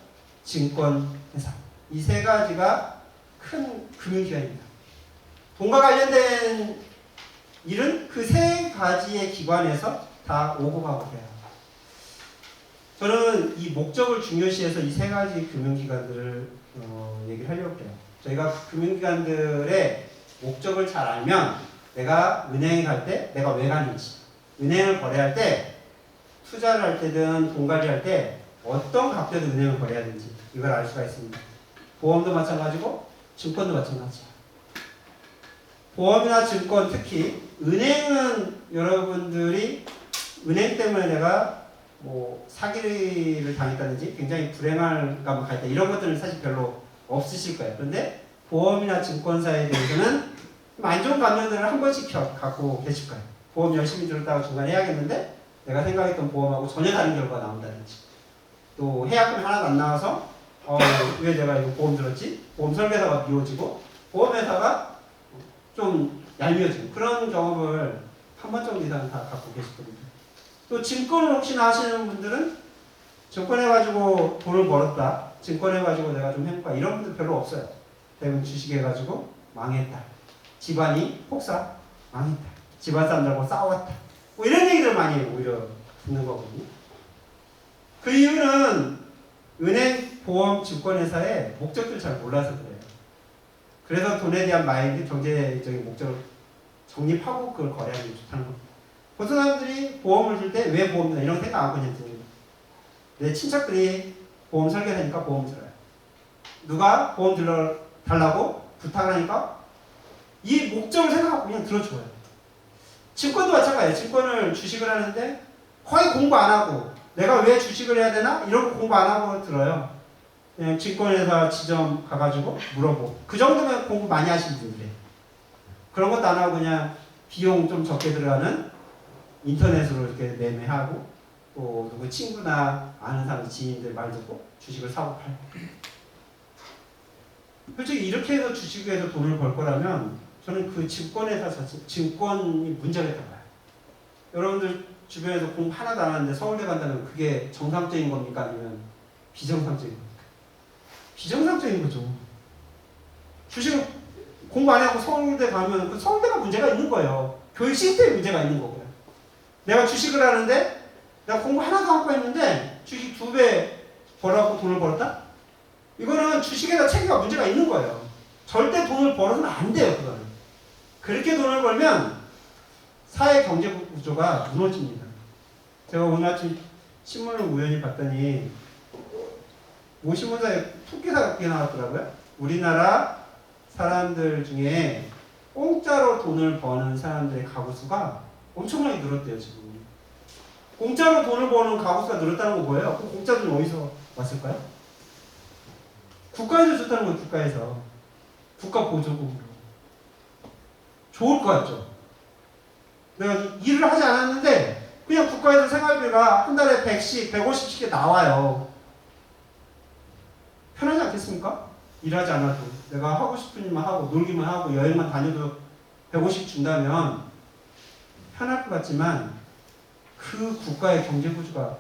증권회사. 이 세 가지가 큰 금융기관입니다. 돈과 관련된 일은 그 세 가지의 기관에서 다 오고 가고 해요. 저는 이 목적을 중요시해서 이 세 가지 금융기관들을 얘기를 하려고 해요. 저희가 금융기관들의 목적을 잘 알면 내가 은행에 갈 때 내가 왜 가는지, 은행을 거래할 때, 투자를 할 때든 돈 관리할 때 어떤 각도에서 은행을 거래해야 되는지 이걸 알 수가 있습니다. 보험도 마찬가지고 증권도 마찬가지야. 보험이나 증권, 특히 은행은 여러분들이 은행 때문에 내가 뭐 사기를 당했다든지 굉장히 불행한 감을 가했다 이런 것들은 사실 별로 없으실 거예요. 그런데 보험이나 증권사에 대해서는 안 좋은 감정들을 한 번씩 갖고 계실 거예요. 보험 열심히 들었다가 중간에 해야겠는데 내가 생각했던 보험하고 전혀 다른 결과가 나온다든지, 또 해약금이 하나도 안 나와서 왜 내가 이거 보험 들었지? 보험 설계사가 미워지고 보험회사가 좀 얄미워지고 그런 경험을 한 번 정도 이상 다 갖고 계실 겁니다. 또 증권을 혹시나 하시는 분들은 증권해가지고 돈을 벌었다, 증권해가지고 내가 좀 해볼까 이런 분들 별로 없어요. 대부분 주식해가지고 망했다, 집안이 폭삭 망했다, 집안 사람들하고 싸웠다, 뭐 이런 얘기들 많이 오히려 듣는 거거든요. 그 이유는 은행, 보험, 증권회사의 목적을 잘 몰라서 그래요. 그래서 돈에 대한 마인드, 경제적인 목적을 정립하고 그걸 거래하는 게 좋다는 겁니다. 보통 사람들이 보험을 줄 때 왜 보험이나 이런 생각 안 하고 그냥 듭니다. 내 친척들이 보험 설계사니까 보험 들어요. 누가 보험 달라고 부탁을 하니까 이 목적을 생각하고 그냥 들어줘요. 증권도 마찬가지예요. 증권을 주식을 하는데 거의 공부 안 하고 내가 왜 주식을 해야 되나? 이런 거 공부 안 하고 들어요. 그냥 증권회사 지점 가가지고 물어보고 그 정도면 공부 많이 하신 분들이에요. 그런 것도 안 하고 그냥 비용 좀 적게 들어가는 인터넷으로 이렇게 매매하고 또 누구 친구나 아는 사람 지인들 말 듣고 주식을 사고 팔고. 솔직히 이렇게 해서 주식에서 돈을 벌 거라면 저는 그 증권회사 자체, 증권이 문제가 있다고 봐요. 여러분들 주변에서 공부 하나도 안 하는데 서울대 간다면 그게 정상적인 겁니까? 아니면 비정상적인 겁니까? 비정상적인 거죠. 주식을 공부 안 하고 서울대 가면 그 서울대가 문제가 있는 거예요. 교육 시스템에 문제가 있는 거고요. 내가 주식을 하는데 내가 공부 하나도 안 하고 했는데 주식 2배 벌어갖고 돈을 벌었다? 이거는 주식에다 체계가 문제가 있는 거예요. 절대 돈을 벌어서는 안 돼요. 그거는. 그렇게 돈을 벌면 사회 경제 구조가 무너집니다. 제가 오늘 아침 신문을 우연히 봤더니 모 신문사에 토끼사가 그게 나왔더라고요. 우리나라 사람들 중에 공짜로 돈을 버는 사람들의 가구 수가 엄청나게 늘었대요. 지금 공짜로 돈을 버는 가구 수가 늘었다는 건 뭐예요? 그 공짜 돈이 어디서 왔을까요? 국가에서 줬다는 거예요. 국가에서. 국가 보조금으로. 좋을 것 같죠? 내가 일을 하지 않았는데 그냥 국가에서 생활비가 한 달에 100씩, 150씩 나와요. 편하지 않겠습니까? 일하지 않아도 내가 하고 싶은 일만 하고 놀기만 하고 여행만 다녀도 150 준다면 편할 것 같지만 그 국가의 경제 구조가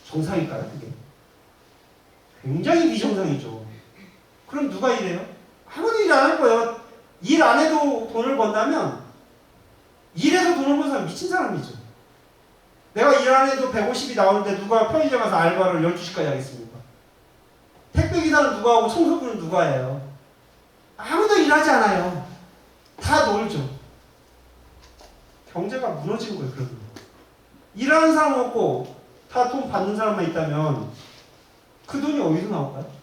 정상일까요? 그게 굉장히 비정상이죠. 그럼 누가 일해요? 아무도 일 안 할 거예요. 일 안 해도 돈을 번다면 일해서 돈을 번 사람 미친 사람이죠. 내가 일 안 해도 150이 나오는데 누가 편의점 가서 알바를 12시까지 하겠습니까? 택배기사는 누가 하고 청소부는 누가 해요? 아무도 일하지 않아요. 다 놀죠. 경제가 무너지는 거예요. 그러면 일하는 사람 없고 다 돈 받는 사람만 있다면 그 돈이 어디서 나올까요?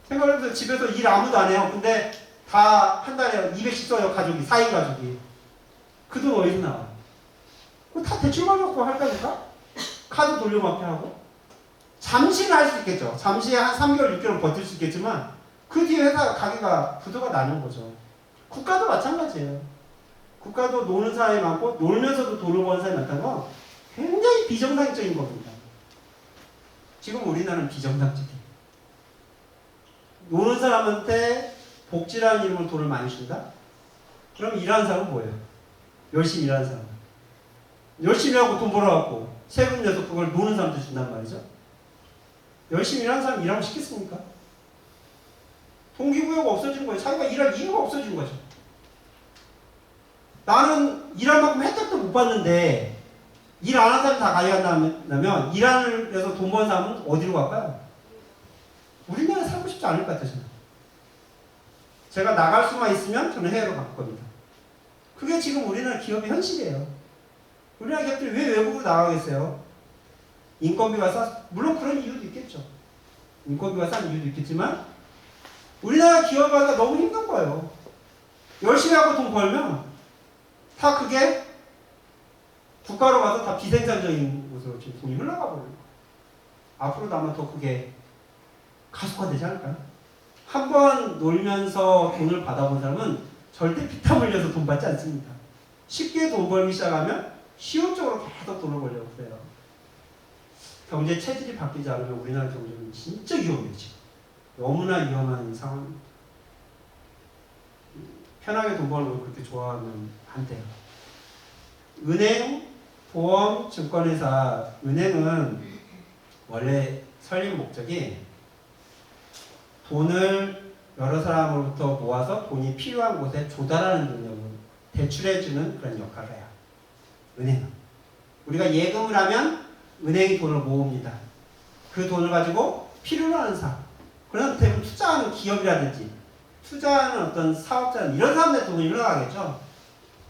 생각해보세요. 집에서 일 아무도 안 해요. 근데 다 한 달에 200씩 써요. 가족이, 4인 가족이. 그 돈 어디서 나와요? 그거 다 대출만 받고 할까니까? 카드 돌려막기 하고? 잠시는 할 수 있겠죠. 잠시 한 3개월, 6개월 버틸 수 있겠지만 그 뒤에 회사 가게가 부도가 나는 거죠. 국가도 마찬가지예요. 국가도 노는 사람이 많고 놀면서도 돈을 버는 사람이 많다는 건 굉장히 비정상적인 겁니다. 지금 우리나라는 비정상적이에요. 노는 사람한테 복지라는 이름으로 돈을 많이 준다? 그럼 일하는 사람은 뭐예요? 열심히 일하는 사람. 열심히 하고 돈 벌어갖고 세금 내서 그걸 노는 사람한테 준단 말이죠. 열심히 일하는 사람 일하면 시켰습니까? 동기부여가 없어진 거예요. 자기가 일할 이유가 없어진 거죠. 나는 일할 만큼 혜택도 못 받는데 일 안 하는 사람 다 가져간다면 일하는 데서 돈 버는 사람은 어디로 갈까요? 우리나라에 살고 싶지 않을 것 같아요. 제가 나갈 수만 있으면 저는 해외로 갈 겁니다. 그게 지금 우리나라 기업의 현실이에요. 우리나라 기업들이 왜 외국으로 나가겠어요? 인건비가 싸, 물론 그런 이유도 있겠죠. 인건비가 싼 이유도 있겠지만 우리나라 기업하기가 너무 힘든 거예요. 열심히 하고 돈 벌면 다 그게 국가로 가서 다 비생산적인 곳으로 지금 돈이 흘러가 버려요. 앞으로도 아마 더 그게 가속화되지 않을까요? 한 번 놀면서 돈을 받아본 사람은 절대 피땀 흘려서 돈 받지 않습니다. 쉽게 돈 벌기 시작하면 쉬운 쪽으로 계속 돈을 벌려고 해요. 경제 체질이 바뀌지 않으면 우리나라 경제는 진짜 위험해요. 지금. 너무나 위험한 상황입니다. 편하게 돈 버는 걸 그렇게 좋아하면 안 돼요. 은행, 보험, 증권회사, 은행은 원래 설립 목적이 돈을 여러 사람으로부터 모아서 돈이 필요한 곳에 조달하는 능력을 대출해주는 그런 역할을 해요. 은행은. 우리가 예금을 하면 은행이 돈을 모읍니다. 그 돈을 가지고 필요로 하는 사람. 그런 대부분 투자하는 기업이라든지 투자하는 어떤 사업자는 이런 사람들 돈이 흘러가겠죠.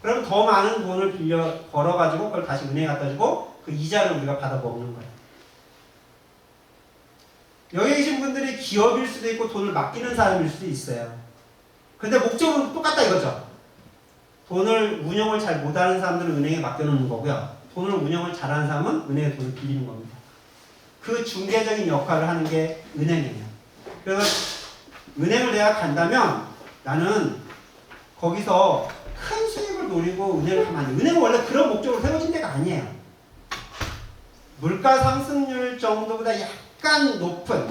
그러면 더 많은 돈을 벌어가지고 그걸 다시 은행에 갖다 주고 그 이자를 우리가 받아 먹는 거예요. 여기 계신 분들이 기업일 수도 있고 돈을 맡기는 사람일 수도 있어요. 근데 목적은 똑같다 이거죠. 돈을 운영을 잘 못하는 사람들은 은행에 맡겨놓는 거고요. 돈을 운영을 잘하는 사람은 은행에 돈을 빌리는 겁니다. 그 중개적인 역할을 하는 게 은행이에요. 그래서 은행을 내가 간다면 나는 거기서 큰 수익을 노리고 은행을 가면 안 돼요. 은행은 원래 그런 목적으로 세워진 데가 아니에요. 물가 상승률 정도보다 약간 높은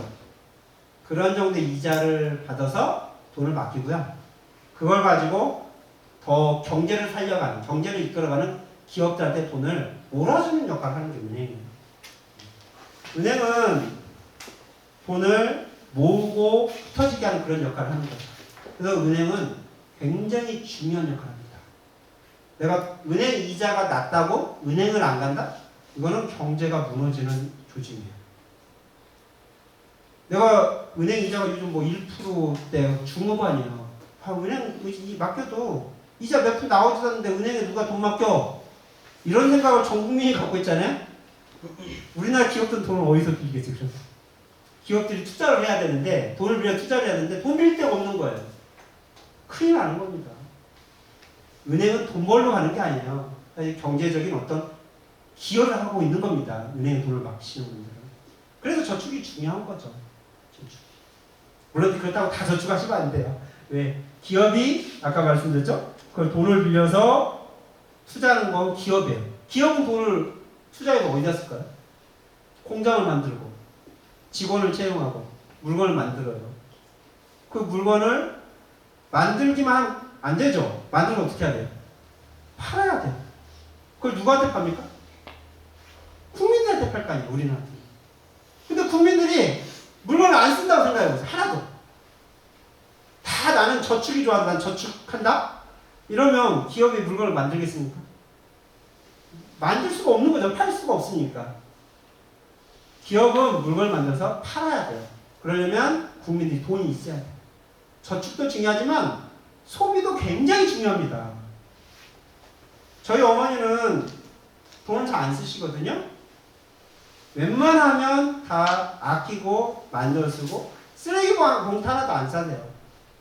그런 정도의 이자를 받아서 돈을 맡기고요. 그걸 가지고 더 경제를 살려가는, 경제를 이끌어가는 기업들한테 돈을 몰아주는 역할을 하는 게 은행이에요. 은행은 돈을 모으고 흩어지게 하는 그런 역할을 하는 거죠. 그래서 은행은 굉장히 중요한 역할을 합니다. 내가 은행 이자가 낮다고 은행을 안 간다? 이거는 경제가 무너지는 조짐이에요. 내가 은행 이자가 요즘 뭐 1%대 중후반이에요. 은행 맡겨도 이자 몇 푼 나오지도 않는데 은행에 누가 돈 맡겨? 이런 생각을 전 국민이 갖고 있잖아요. 우리나라 기업들은 돈을 어디서 빌리겠지? 그래서 기업들이 투자를 해야 되는데 돈을 빌려 투자를 해야 되는데 돈 빌릴 데가 없는 거예요. 큰일 나는 겁니다. 은행은 돈 벌러 가는 게 아니에요. 사실 경제적인 어떤 기여를 하고 있는 겁니다. 은행에 돈을 맡기시는 분들은. 그래서 저축이 중요한 거죠. 저축. 물론 그렇다고 다 저축하시면 안 돼요. 왜? 기업이 아까 말씀드렸죠? 그걸 돈을 빌려서 투자하는 건 기업이에요. 기업은 돈을 투자해서 어디다 쓸까요? 공장을 만들고 직원을 채용하고 물건을 만들어요. 그 물건을 만들기만 안 되죠. 만들면 어떻게 해야 돼요? 팔아야 돼요. 그걸 누구한테 팝니까? 국민들한테 팔 거 아니에요. 우리나라한테. 근데 국민들이 물건을 안 쓴다고 생각해보세요. 하나도. 다 나는 저축이 좋아. 난 저축한다? 이러면 기업이 물건을 만들겠습니까? 만들 수가 없는 거죠. 팔 수가 없으니까. 기업은 물건을 만들어서 팔아야 돼요. 그러려면 국민들이 돈이 있어야 돼요. 저축도 중요하지만 소비도 굉장히 중요합니다. 저희 어머니는 돈을 잘 안 쓰시거든요. 웬만하면 다 아끼고 만들어 쓰고 쓰레기 봉투 하나도 안 싸세요.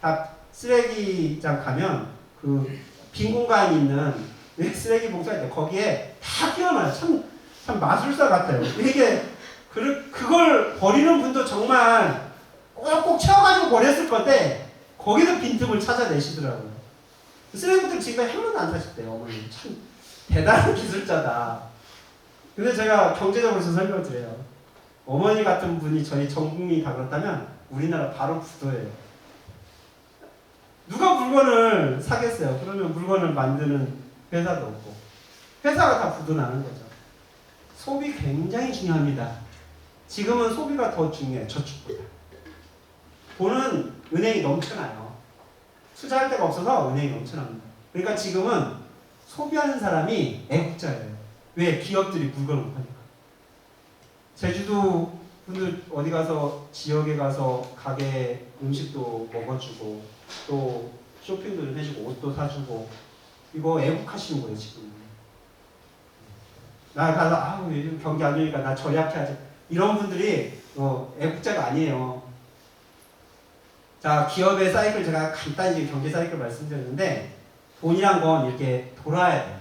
다 쓰레기장 가면 그 빈 공간이 있는 쓰레기 봉투가 있는데 거기에 다 끼워놔요. 참 마술사 같아요. 이게 그걸 버리는 분도 정말 꼭꼭 채워가지고 버렸을 건데 거기서 빈틈을 찾아내시더라고요. 쓰레기부터 지금 한 번도 안 사셨대요. 어머니 참 대단한 기술자다. 근데 제가 경제적으로서 설명을 드려요. 어머니 같은 분이 저희 전 국민이 다 그렇다면 우리나라 바로 부도예요. 누가 물건을 사겠어요? 그러면 물건을 만드는 회사도 없고 회사가 다 부도 나는 거죠. 소비 굉장히 중요합니다. 지금은 소비가 더 중요해요. 저축보다. 돈은 은행이 넘쳐나요. 투자할 데가 없어서 은행이 넘쳐납니다. 그러니까 지금은 소비하는 사람이 애국자예요. 왜? 기업들이 물건을 못 파니까. 제주도 분들 어디 가서 지역에 가서 가게 음식도 먹어주고 또 쇼핑도 좀 해주고 옷도 사주고 이거 애국하시는 거예요 지금. 나 가서 요즘 경기 안 좋으니까 나 절약해야지. 이런 분들이 애국자가 아니에요. 자, 기업의 사이클 제가 간단히 경제 사이클 말씀드렸는데 돈이란 건 이렇게 돌아야 돼요.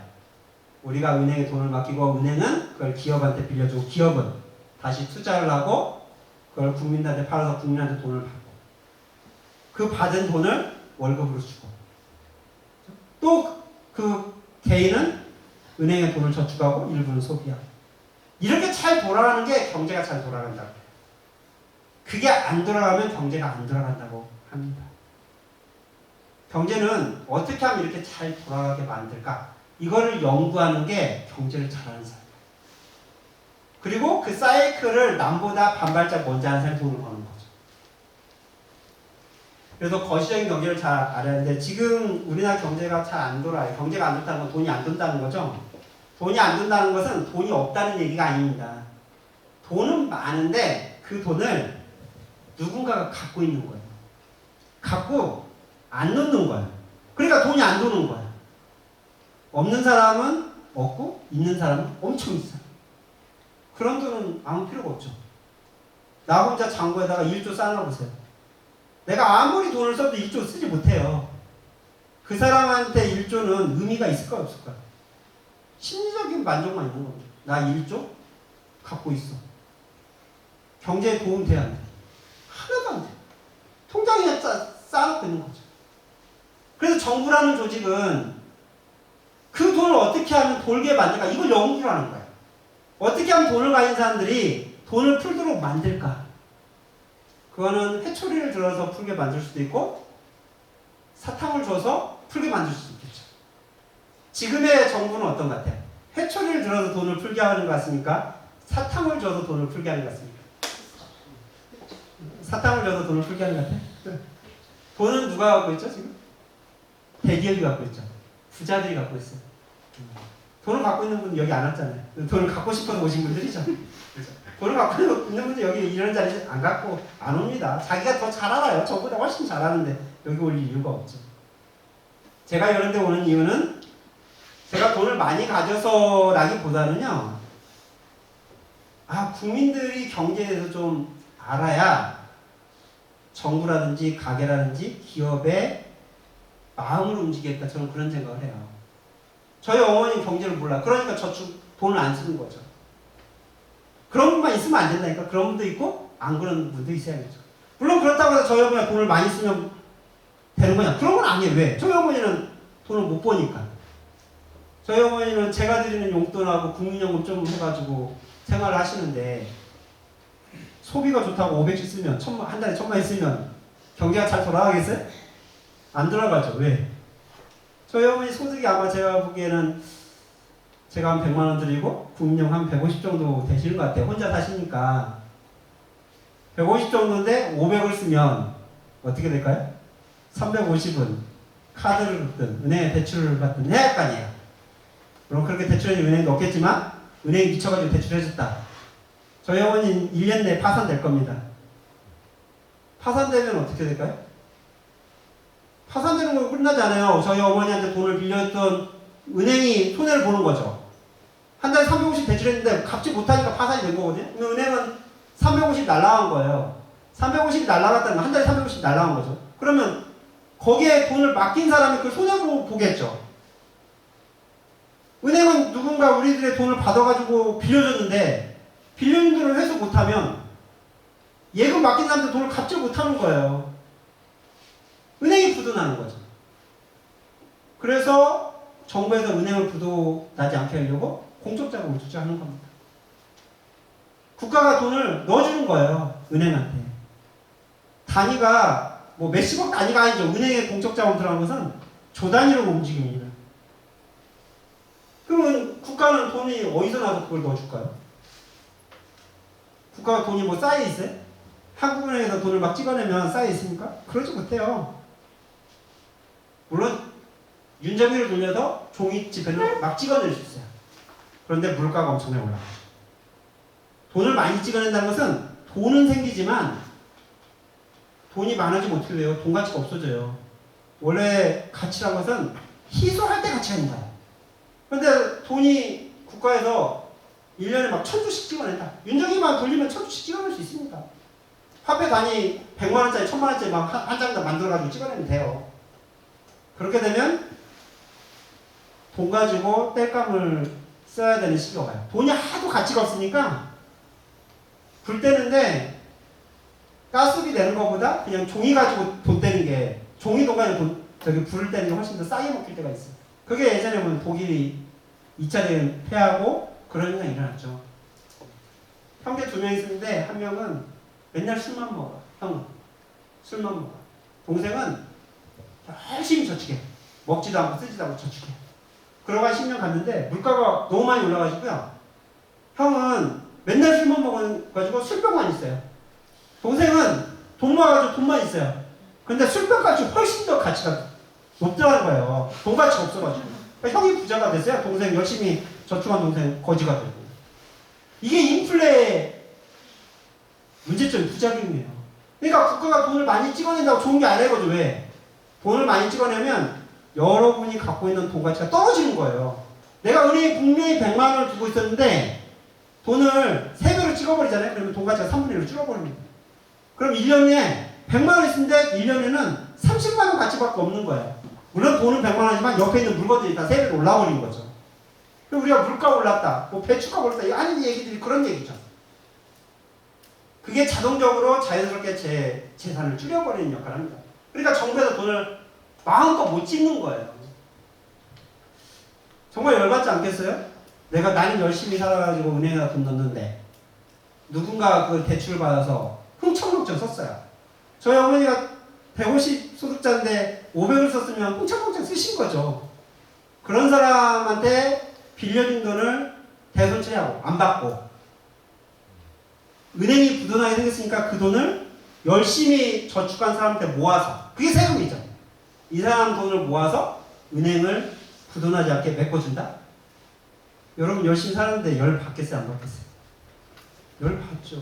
우리가 은행에 돈을 맡기고 은행은 그걸 기업한테 빌려주고 기업은 다시 투자를 하고 그걸 국민한테 팔아서 국민한테 돈을 받고 그 받은 돈을 월급으로 주고 또 그 개인은 은행에 돈을 저축하고 일부는 소비하고 이렇게 잘 돌아가는 게 경제가 잘 돌아간다고 해요. 그게 안 돌아가면 경제가 안 돌아간다고 합니다. 경제는 어떻게 하면 이렇게 잘 돌아가게 만들까? 이거를 연구하는 게 경제를 잘하는 사람이에요. 그리고 그 사이클을 남보다 반발짝 먼저 하는 사람이 돈을 버는 거죠. 그래서 거시적인 경제를 잘 알아야 하는데 지금 우리나라 경제가 잘 안 돌아요. 경제가 안 좋다는 건 돈이 안 돈다는 거죠. 돈이 안 돈다는 것은 돈이 없다는 얘기가 아닙니다. 돈은 많은데 그 돈을 누군가가 갖고 있는 거예요. 갖고 안 놓는 거예요. 그러니까 돈이 안 도는 거예요. 없는 사람은 없고 있는 사람은 엄청 있어요. 그런 돈은 아무 필요가 없죠. 나 혼자 창고에다가 1조 쌓아놓으세요. 내가 아무리 돈을 써도 1조 쓰지 못해요. 그 사람한테 1조는 의미가 있을까 없을까? 심리적인 만족만 있는 겁니다. 나 1조 갖고 있어. 경제에 도움 돼야 안 돼? 하나도 안 돼. 통장에 쌓아놓고 있는 거죠. 그래서 정부라는 조직은 그 돈을 어떻게 하면 돌게 만들까? 이걸 연구를 하는 거예요. 어떻게 하면 돈을 가진 사람들이 돈을 풀도록 만들까? 그거는 회초리를 들어서 풀게 만들 수도 있고 사탕을 줘서 풀게 만들 수도 있겠죠. 지금의 정부는 어떤 것 같아요? 회초리를 들어서 돈을 풀게 하는 것 같습니까? 사탕을 줘서 돈을 풀게 하는 것 같습니까? 사탕을 줘서 돈을 풀게 하는 것 같아요? 돈은 누가 갖고 있죠 지금? 대기업이 갖고 있죠. 부자들이 갖고 있어요. 돈을 갖고 있는 분은 여기 안 왔잖아요. 돈을 갖고 싶어서 오신 분들이죠. 돈을 갖고 있는 분들 여기 이런 자리에 안 갖고 안 옵니다. 자기가 더 잘 알아요. 저보다 훨씬 잘 아는데 여기 올 이유가 없죠. 제가 이런 데 오는 이유는 제가 돈을 많이 가져서라기보다는요. 국민들이 경제에 대해서 좀 알아야 정부라든지 가게라든지 기업의 마음을 움직이겠다. 저는 그런 생각을 해요. 저희 어머니는 경제를 몰라. 그러니까 저축 돈을 안 쓰는 거죠. 그런 분만 있으면 안 된다니까. 그런 분도 있고 안 그런 분도 있어야겠죠. 물론 그렇다고 해서 저희 어머니가 돈을 많이 쓰면 되는 거냐? 그런 건 아니에요. 왜? 저희 어머니는 돈을 못 버니까. 저희 어머니는 제가 드리는 용돈하고 국민연금 좀 해가지고 생활을 하시는데 소비가 좋다고 500씩 쓰면 한 달에 1000만 원 쓰면 경제가 잘 돌아가겠어요? 안 돌아가죠. 왜? 저희 어머니 소득이 아마 제가 보기에는 제가 한 100만 원 드리고 국민연금 한 150 정도 되시는 것 같아요. 혼자 사시니까 150 정도인데 500을 쓰면 어떻게 될까요? 350은 카드를 긁든 은행에 대출을 받든 해야 할 거 아니에요. 물론 그렇게 대출해준 은행도 없겠지만 은행이 미쳐가지고 대출해줬다. 저희 어머니는 1년 내에 파산될 겁니다. 파산되면 어떻게 될까요? 파산되는 거 끝나지 않아요. 저희 어머니한테 돈을 빌렸던 은행이 손해를 보는 거죠. 한 달에 350 대출했는데 갚지 못하니까 파산이 된 거거든요. 그럼 은행은 350 날라간 거예요. 350이 날라갔다는 건 한 달에 350 날라간 거죠. 그러면 거기에 돈을 맡긴 사람이 그 손해보고 보겠죠. 은행은 누군가 우리들의 돈을 받아가지고 빌려줬는데 빌려준 돈을 회수 못하면 예금 맡긴 사람한테 돈을 갚지 못하는 거예요. 은행이 부도나는 거죠. 그래서 정부에서 은행을 부도나지 않게 하려고 공적자금을 투자하는 겁니다. 국가가 돈을 넣어주는 거예요. 은행한테. 단위가 뭐 몇십억 단위가 아니죠. 은행에 공적자금 들어간 것은 조 단위로 움직입니다. 그러면 국가는 돈이 어디서 나서 그걸 넣어줄까요? 국가가 돈이 뭐 쌓여 있어요? 한국은행에서 돈을 막 찍어내면 쌓여 있습니까? 그러지 못해요. 물론 윤정기를 돌려서 종이 지폐를 막 찍어낼 수 있어요. 그런데 물가가 엄청나게 올라가요. 돈을 많이 찍어낸다는 것은 돈은 생기지만 돈이 많아지면 어떻게 돼요? 돈 가치가 없어져요. 원래 가치란 것은 희소할 때 가치가 있는 거예요. 그런데 돈이 국가에서 1년에 막 1,000주씩 찍어낸다. 윤정이만 돌리면 1,000주씩 찍어낼 수 있습니다. 화폐 단위 100만원짜리, 1,000만원짜리 막 한 장 더 만들어가지고 찍어내면 돼요. 그렇게 되면 돈 가지고 땔감을 써야 되는 시기가 와요. 돈이 하도 가치가 없으니까 불 떼는데 가스비 내는 것보다 그냥 종이 가지고 돈 떼는 게, 종이 돈 가지고 저기 불을 떼는 게 훨씬 더 싸게 먹힐 때가 있어요. 그게 예전에 보면 독일이 2차 대전 패하고 그런 현상이 일어났죠. 형제 2명 있었는데 한 명은 맨날 술만 먹어. 형은 술만 먹어. 동생은 열심히 저축해. 먹지도 않고 쓰지도 않고 저축해. 그러고 한 10년 갔는데 물가가 너무 많이 올라가지고요. 형은 맨날 술만 먹어가지고 술병만 있어요. 동생은 돈 모아가지고 돈만 있어요. 근데 술병값이 훨씬 더 가치가 높더라는 거예요. 돈 가치가 없어가지고. 그러니까 형이 부자가 됐어요. 동생 열심히 저축한 동생 거지가 되고. 이게 인플레 문제점, 부작용이에요. 그러니까 국가가 돈을 많이 찍어낸다고 좋은 게 아니거죠. 왜? 돈을 많이 찍어내면 여러분이 갖고 있는 돈 가치가 떨어지는 거예요. 내가 은행에 분명히 100만 원을 두고 있었는데 돈을 3배로 찍어버리잖아요. 그러면 돈 가치가 3분의 1로 줄어버립니다. 그럼 1년에 100만 원 있는데 1년에는 30만 원 가치밖에 없는 거예요. 물론 돈은 100만 원이지만 옆에 있는 물건들이 다 3배로 올라버린 거죠. 그럼 우리가 물가 올랐다, 뭐 배추가 올랐다, 이 하는 얘기들이 그런 얘기죠. 그게 자동적으로 자연스럽게 제 재산을 줄여버리는 역할을 합니다. 그러니까 정부에서 돈을 마음껏 못 찍는 거예요. 정말 열받지 않겠어요? 나는 열심히 살아가지고 은행에다 돈 넣는데 누군가 그 대출을 받아서 흥청망청 썼어요. 저희 어머니가 150 소득자인데 500을 썼으면 흥청망청 쓰신 거죠. 그런 사람한테 빌려준 돈을 대손 처리하고 안 받고 은행이 부도나게 생겼으니까 그 돈을 열심히 저축한 사람한테 모아서, 그게 세금이죠. 이 사람 돈을 모아서 은행을 부도나지 않게 메꿔준다? 여러분 열심히 사는데 열 받겠어요? 안 받겠어요? 열 받죠.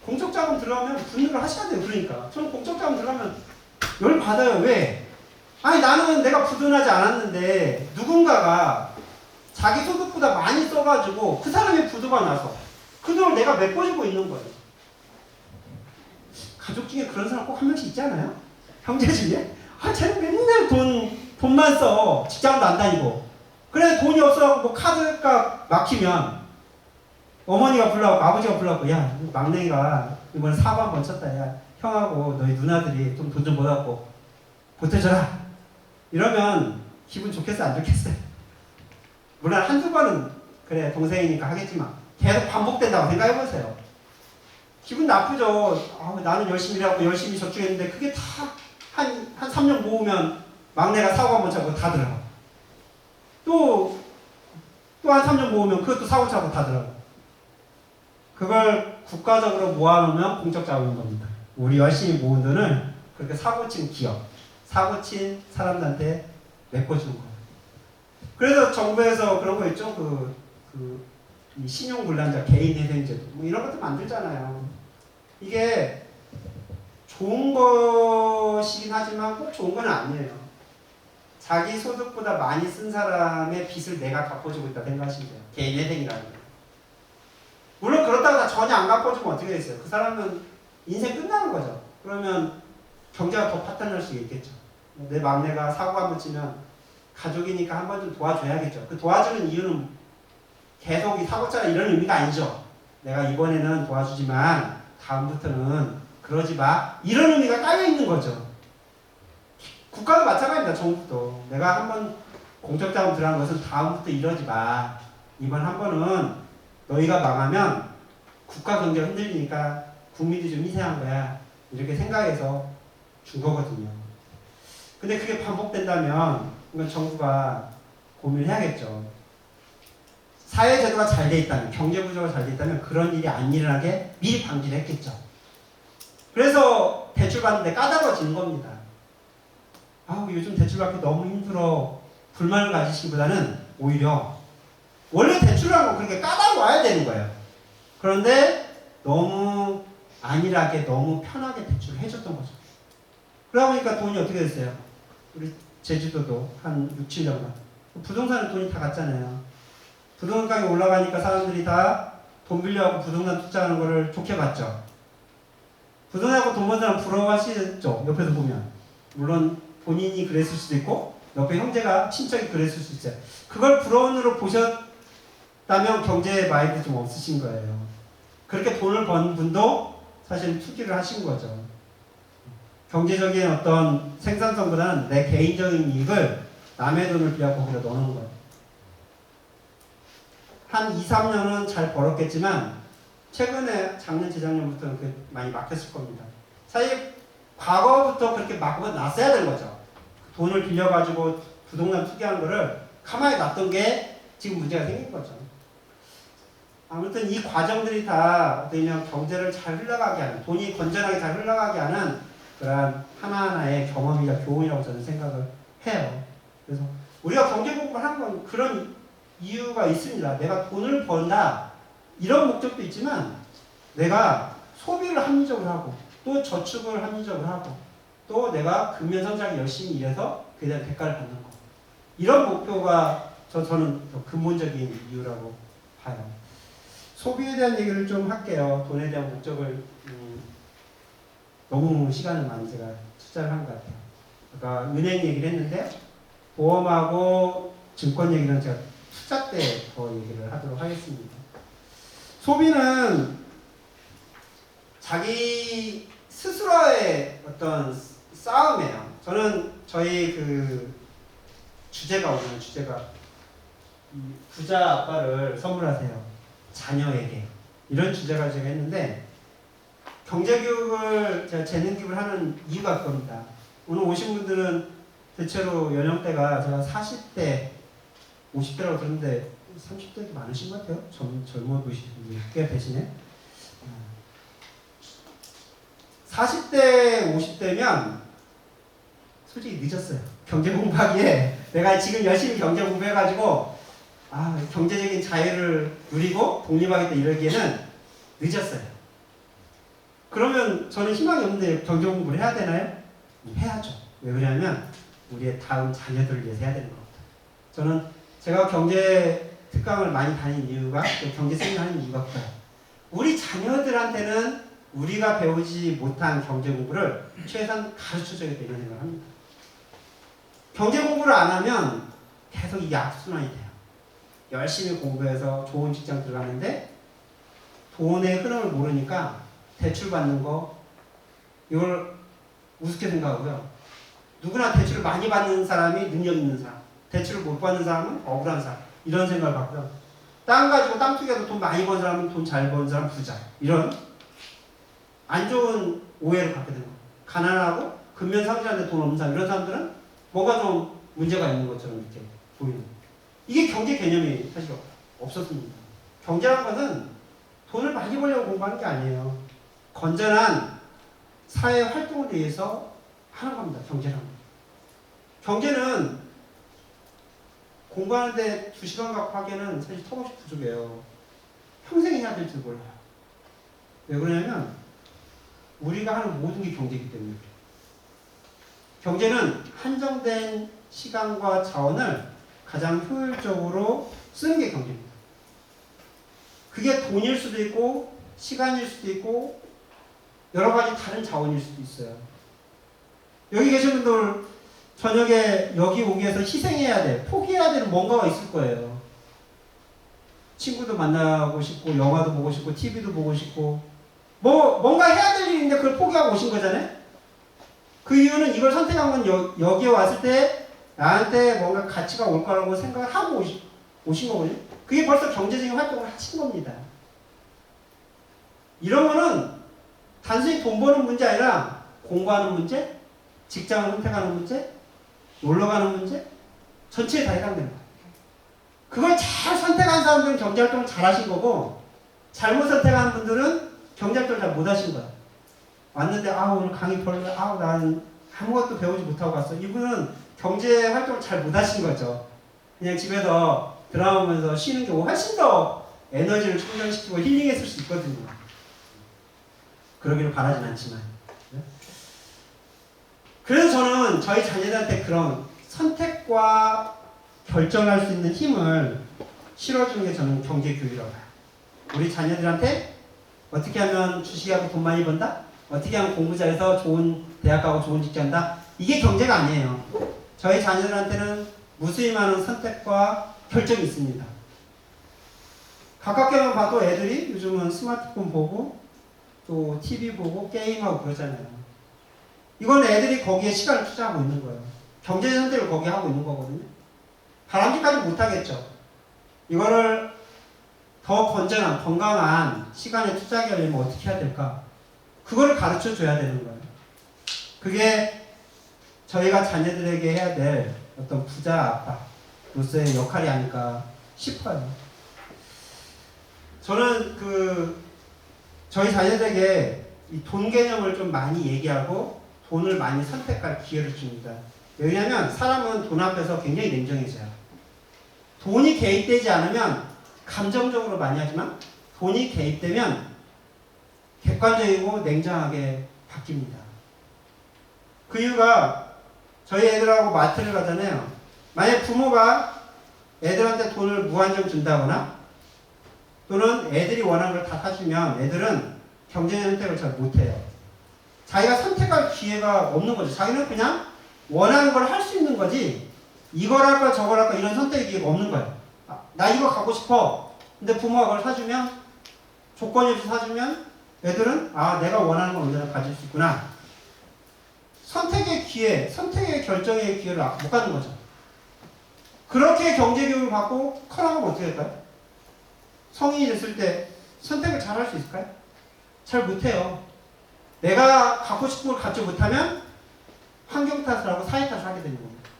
공적자금 들어가면 분석을 하셔야 돼요. 그러니까 저는 공적자금 들어가면 열 받아요. 왜? 아니 나는 내가 부도나지 않았는데 누군가가 자기 소득보다 많이 써가지고 그 사람이 부도가 나서 그 돈을 내가 메꿔주고 있는 거예요. 가족 중에 그런 사람 꼭 한 명씩 있지 않아요? 형제 중에? 쟤는 맨날 돈만 써. 직장도 안 다니고. 그래 돈이 없어갖고 뭐 카드값 막히면 어머니가 불러갖고 아버지가 불러갖고 야 막내가 이번에 사고 한번 쳤다. 야 형하고 너희 누나들이 좀 돈 좀 모아갖고 보태줘라. 이러면 기분 좋겠어요? 안 좋겠어요? 물론 한두 번은 그래 동생이니까 하겠지만 계속 반복된다고 생각해보세요. 기분 나쁘죠. 나는 열심히 일하고 열심히 저축했는데 그게 다 한 3년 모으면 막내가 사고 한번 차고 다 들어가. 또 한 3년 모으면 그것도 사고 차고 다 들어가. 그걸 국가적으로 모아놓으면 공적 자금인 겁니다. 우리 열심히 모은 돈을 그렇게 사고친 기업, 사고친 사람들한테 메꿔주는 거예요. 그래서 정부에서 그런 거 있죠. 이 신용불량자 개인회생제도 뭐 이런 것도 만들잖아요. 이게 좋은 것이긴 하지만 꼭 좋은 건 아니에요. 자기 소득보다 많이 쓴 사람의 빚을 내가 갚아주고 있다 생각하시면 돼요. 개인회생이라는 거. 물론 그렇다고 다 전혀 안 갚아주면 어떻게 됐어요? 그 사람은 인생 끝나는 거죠. 그러면 경제가 더 파탄날 수 있겠죠. 내 막내가 사고 한번 치면 가족이니까 한 번 좀 도와줘야겠죠. 그 도와주는 이유는 계속 이 사고차가 이런 의미가 아니죠. 내가 이번에는 도와주지만 다음부터는 그러지 마. 이런 의미가 깔려있는 거죠. 국가도 마찬가지입니다. 정부도. 내가 한번 공적자금 들어간 것은 다음부터 이러지 마. 이번 한 번은 너희가 망하면 국가 경제가 흔들리니까 국민들이 좀 희생한 거야. 이렇게 생각해서 준 거거든요. 근데 그게 반복된다면 이건 정부가 고민을 해야겠죠. 사회제도가 잘 돼 있다면, 경제구조가 잘 돼 있다면 그런 일이 안 일어나게 미리 방지를 했겠죠. 그래서 대출 받는데 까다로워지는 겁니다. 요즘 대출 받기 너무 힘들어. 불만을 가지시기보다는 오히려 원래 대출하는 거 그렇게 까다로워야 되는 거예요. 그런데 너무 안일하게 너무 편하게 대출을 해줬던 거죠. 그러다 보니까 돈이 어떻게 됐어요? 우리 제주도도 한 6, 7년간 부동산에 돈이 다 갔잖아요. 부동산 가격이 올라가니까 사람들이 다 돈 빌려갖고 부동산 투자하는 거를 좋게 봤죠. 부동산하고 돈 버는 사람 부러워하시죠? 옆에서 보면. 물론 본인이 그랬을 수도 있고 옆에 형제가 친척이 그랬을 수도 있어요. 그걸 부러운 눈으로 보셨다면 경제 마인드 좀 없으신 거예요. 그렇게 돈을 번 분도 사실 투기를 하신 거죠. 경제적인 어떤 생산성보다는 내 개인적인 이익을 남의 돈을 빌려갖고 거기다 넣는 거예요. 한 2, 3년은 잘 벌었겠지만 최근에 작년, 재작년부터는 많이 막혔을 겁니다. 사실 과거부터 그렇게 막고 놨어야 되는 거죠. 돈을 빌려가지고 부동산 투기하는 거를 가만히 놨던 게 지금 문제가 생긴 거죠. 아무튼 이 과정들이 다 되면 경제를 잘 흘러가게 하는, 돈이 건전하게 잘 흘러가게 하는 그러한 하나하나의 경험이자 교훈이라고 저는 생각을 해요. 그래서 우리가 경제 공부를 하는 건 그런 이유가 있습니다. 내가 돈을 번다 이런 목적도 있지만 내가 소비를 합리적으로 하고 또 저축을 합리적으로 하고 또 내가 금년 성장에 열심히 일해서 그에 대한 대가를 받는 거. 이런 목표가 저는 더 근본적인 이유라고 봐요. 소비에 대한 얘기를 좀 할게요. 돈에 대한 목적을 너무 시간을 많이 제가 투자를 한 것 같아요. 아까 은행 얘기를 했는데 보험하고 증권 얘기는 제가 투자 때 더 얘기를 하도록 하겠습니다. 소비는 자기 스스로의 어떤 싸움이에요. 저는 저희 그 주제가 오늘 주제가 부자 아빠를 선물하세요. 자녀에게. 이런 주제가 제가 했는데 경제교육을 제가 재능기부를 하는 이유가 그겁니다. 오늘 오신 분들은 대체로 연령대가 제가 40대, 50대라고 들었는데 30대도 많으신 것 같아요. 젊어 보이시는 분들이 꽤 되시네. 40대, 50대면 솔직히 늦었어요. 경제 공부하기에 내가 지금 열심히 경제 공부해가지고 경제적인 자유를 누리고 독립하겠다 이러기에는 늦었어요. 그러면 저는 희망이 없는데 경제 공부를 해야 되나요? 해야죠. 왜 그러냐면 우리의 다음 자녀들을 위해서 해야 되는 겁니다. 저는 제가 경제 특강을 많이 다닌 이유가 경제 세미나를 하는 이유가 그거예요. 우리 자녀들한테는 우리가 배우지 못한 경제 공부를 최소한 가르쳐줘야겠다 이런 생각을 합니다. 경제 공부를 안 하면 계속 이게 악순환이 돼요. 열심히 공부해서 좋은 직장 들어가는데 돈의 흐름을 모르니까 대출 받는 거 이걸 우습게 생각하고요. 누구나 대출을 많이 받는 사람이 능력 있는 사람, 대출을 못 받는 사람은 억울한 사람 이런 생각을 갖고요. 땅 가지고 땅 투기해서 돈 많이 번 사람은 돈 잘 번 사람 부자 이런 안 좋은 오해를 갖게 되는 거예요. 가난하고 근면 상실하는데 돈 없는 사람 이런 사람들은 뭔가 좀 문제가 있는 것처럼 이렇게 보이는 거예요. 이게 경제 개념이 사실 없었습니다. 경제라는 것은 돈을 많이 벌려고 공부하는 게 아니에요. 건전한 사회 활동을 위해서 하는 겁니다. 경제라는 거. 경제는 공부하는데 2시간 갖고 하기에는 사실 턱없이 부족해요. 평생 해야 될지도 몰라요. 왜 그러냐면 우리가 하는 모든 게 경제이기 때문에 경제는 한정된 시간과 자원을 가장 효율적으로 쓰는 게 경제입니다. 그게 돈일 수도 있고 시간일 수도 있고 여러 가지 다른 자원일 수도 있어요. 여기 계신 분들 저녁에 여기 오기 위해서 희생해야 돼, 포기해야 되는 뭔가가 있을 거예요. 친구도 만나고 싶고 영화도 보고 싶고 TV도 보고 싶고 뭔가 해야 될 일인데 그걸 포기하고 오신 거잖아요. 그 이유는 이걸 선택한 건 여기에 왔을 때 나한테 뭔가 가치가 올 거라고 생각을 하고 오신 거거든요. 그게 벌써 경제적인 활동을 하신 겁니다. 이런 거는 단순히 돈 버는 문제 아니라 공부하는 문제, 직장을 선택하는 문제, 놀러 가는 문제, 전체에 다 해당되는 거예요. 그걸 잘 선택한 사람들은 경제활동을 잘 하신 거고, 잘못 선택하는 분들은 경제활동을 잘 못 하신 거예요. 왔는데, 오늘 강의 별로, 나는 아무것도 배우지 못하고 갔어. 이분은 경제활동을 잘 못 하신 거죠. 그냥 집에서 드라마 보면서 쉬는 게 훨씬 더 에너지를 충전시키고 힐링했을 수 있거든요. 그러기를 바라진 않지만. 그래서 저는 저희 자녀들한테 그런 선택과 결정할 수 있는 힘을 실어주는 게 저는 경제교육이라고 봐요. 우리 자녀들한테 어떻게 하면 주식하고 돈 많이 번다? 어떻게 하면 공부 잘해서 좋은 대학 가고 좋은 직장 한다? 이게 경제가 아니에요. 저희 자녀들한테는 무수히 많은 선택과 결정이 있습니다. 가깝게만 봐도 애들이 요즘은 스마트폰 보고 또 TV 보고 게임하고 그러잖아요. 이건 애들이 거기에 시간을 투자하고 있는 거예요. 경제 선택을 거기에 하고 있는 거거든요. 바람직하지 못하겠죠. 이거를 더 건전한 건강한 시간에 투자하게 하려면 어떻게 해야 될까? 그거를 가르쳐 줘야 되는 거예요. 그게 저희가 자녀들에게 해야 될 어떤 부자 아빠로서의 역할이 아닐까 싶어요. 저는 저희 자녀들에게 이 돈 개념을 좀 많이 얘기하고 돈을 많이 선택할 기회를 줍니다. 왜냐하면 사람은 돈 앞에서 굉장히 냉정해져요. 돈이 개입되지 않으면 감정적으로 많이 하지만 돈이 개입되면 객관적이고 냉정하게 바뀝니다. 그 이유가 저희 애들하고 마트를 가잖아요. 만약 부모가 애들한테 돈을 무한정 준다거나 또는 애들이 원하는 걸 다 사주면 애들은 경제 선택을 잘 못해요. 자기가 선택할 기회가 없는 거죠. 자기는 그냥 원하는 걸 할 수 있는 거지 이걸 할까 저걸 할까 이런 선택의 기회가 없는 거예요. 나 이거 갖고 싶어. 근데 부모가 그걸 사주면 조건이 없이 사주면 애들은 내가 원하는 걸 언제나 가질 수 있구나. 선택의 기회, 선택의 결정의 기회를 못 갖는 거죠. 그렇게 경제교육을 받고 커나가면 어떻게 될까요? 성인이 됐을 때 선택을 잘 할 수 있을까요? 잘 못해요. 내가 갖고 싶은 걸 갖지 못하면 환경 탓을 하고 사회 탓을 하게 되는 겁니다.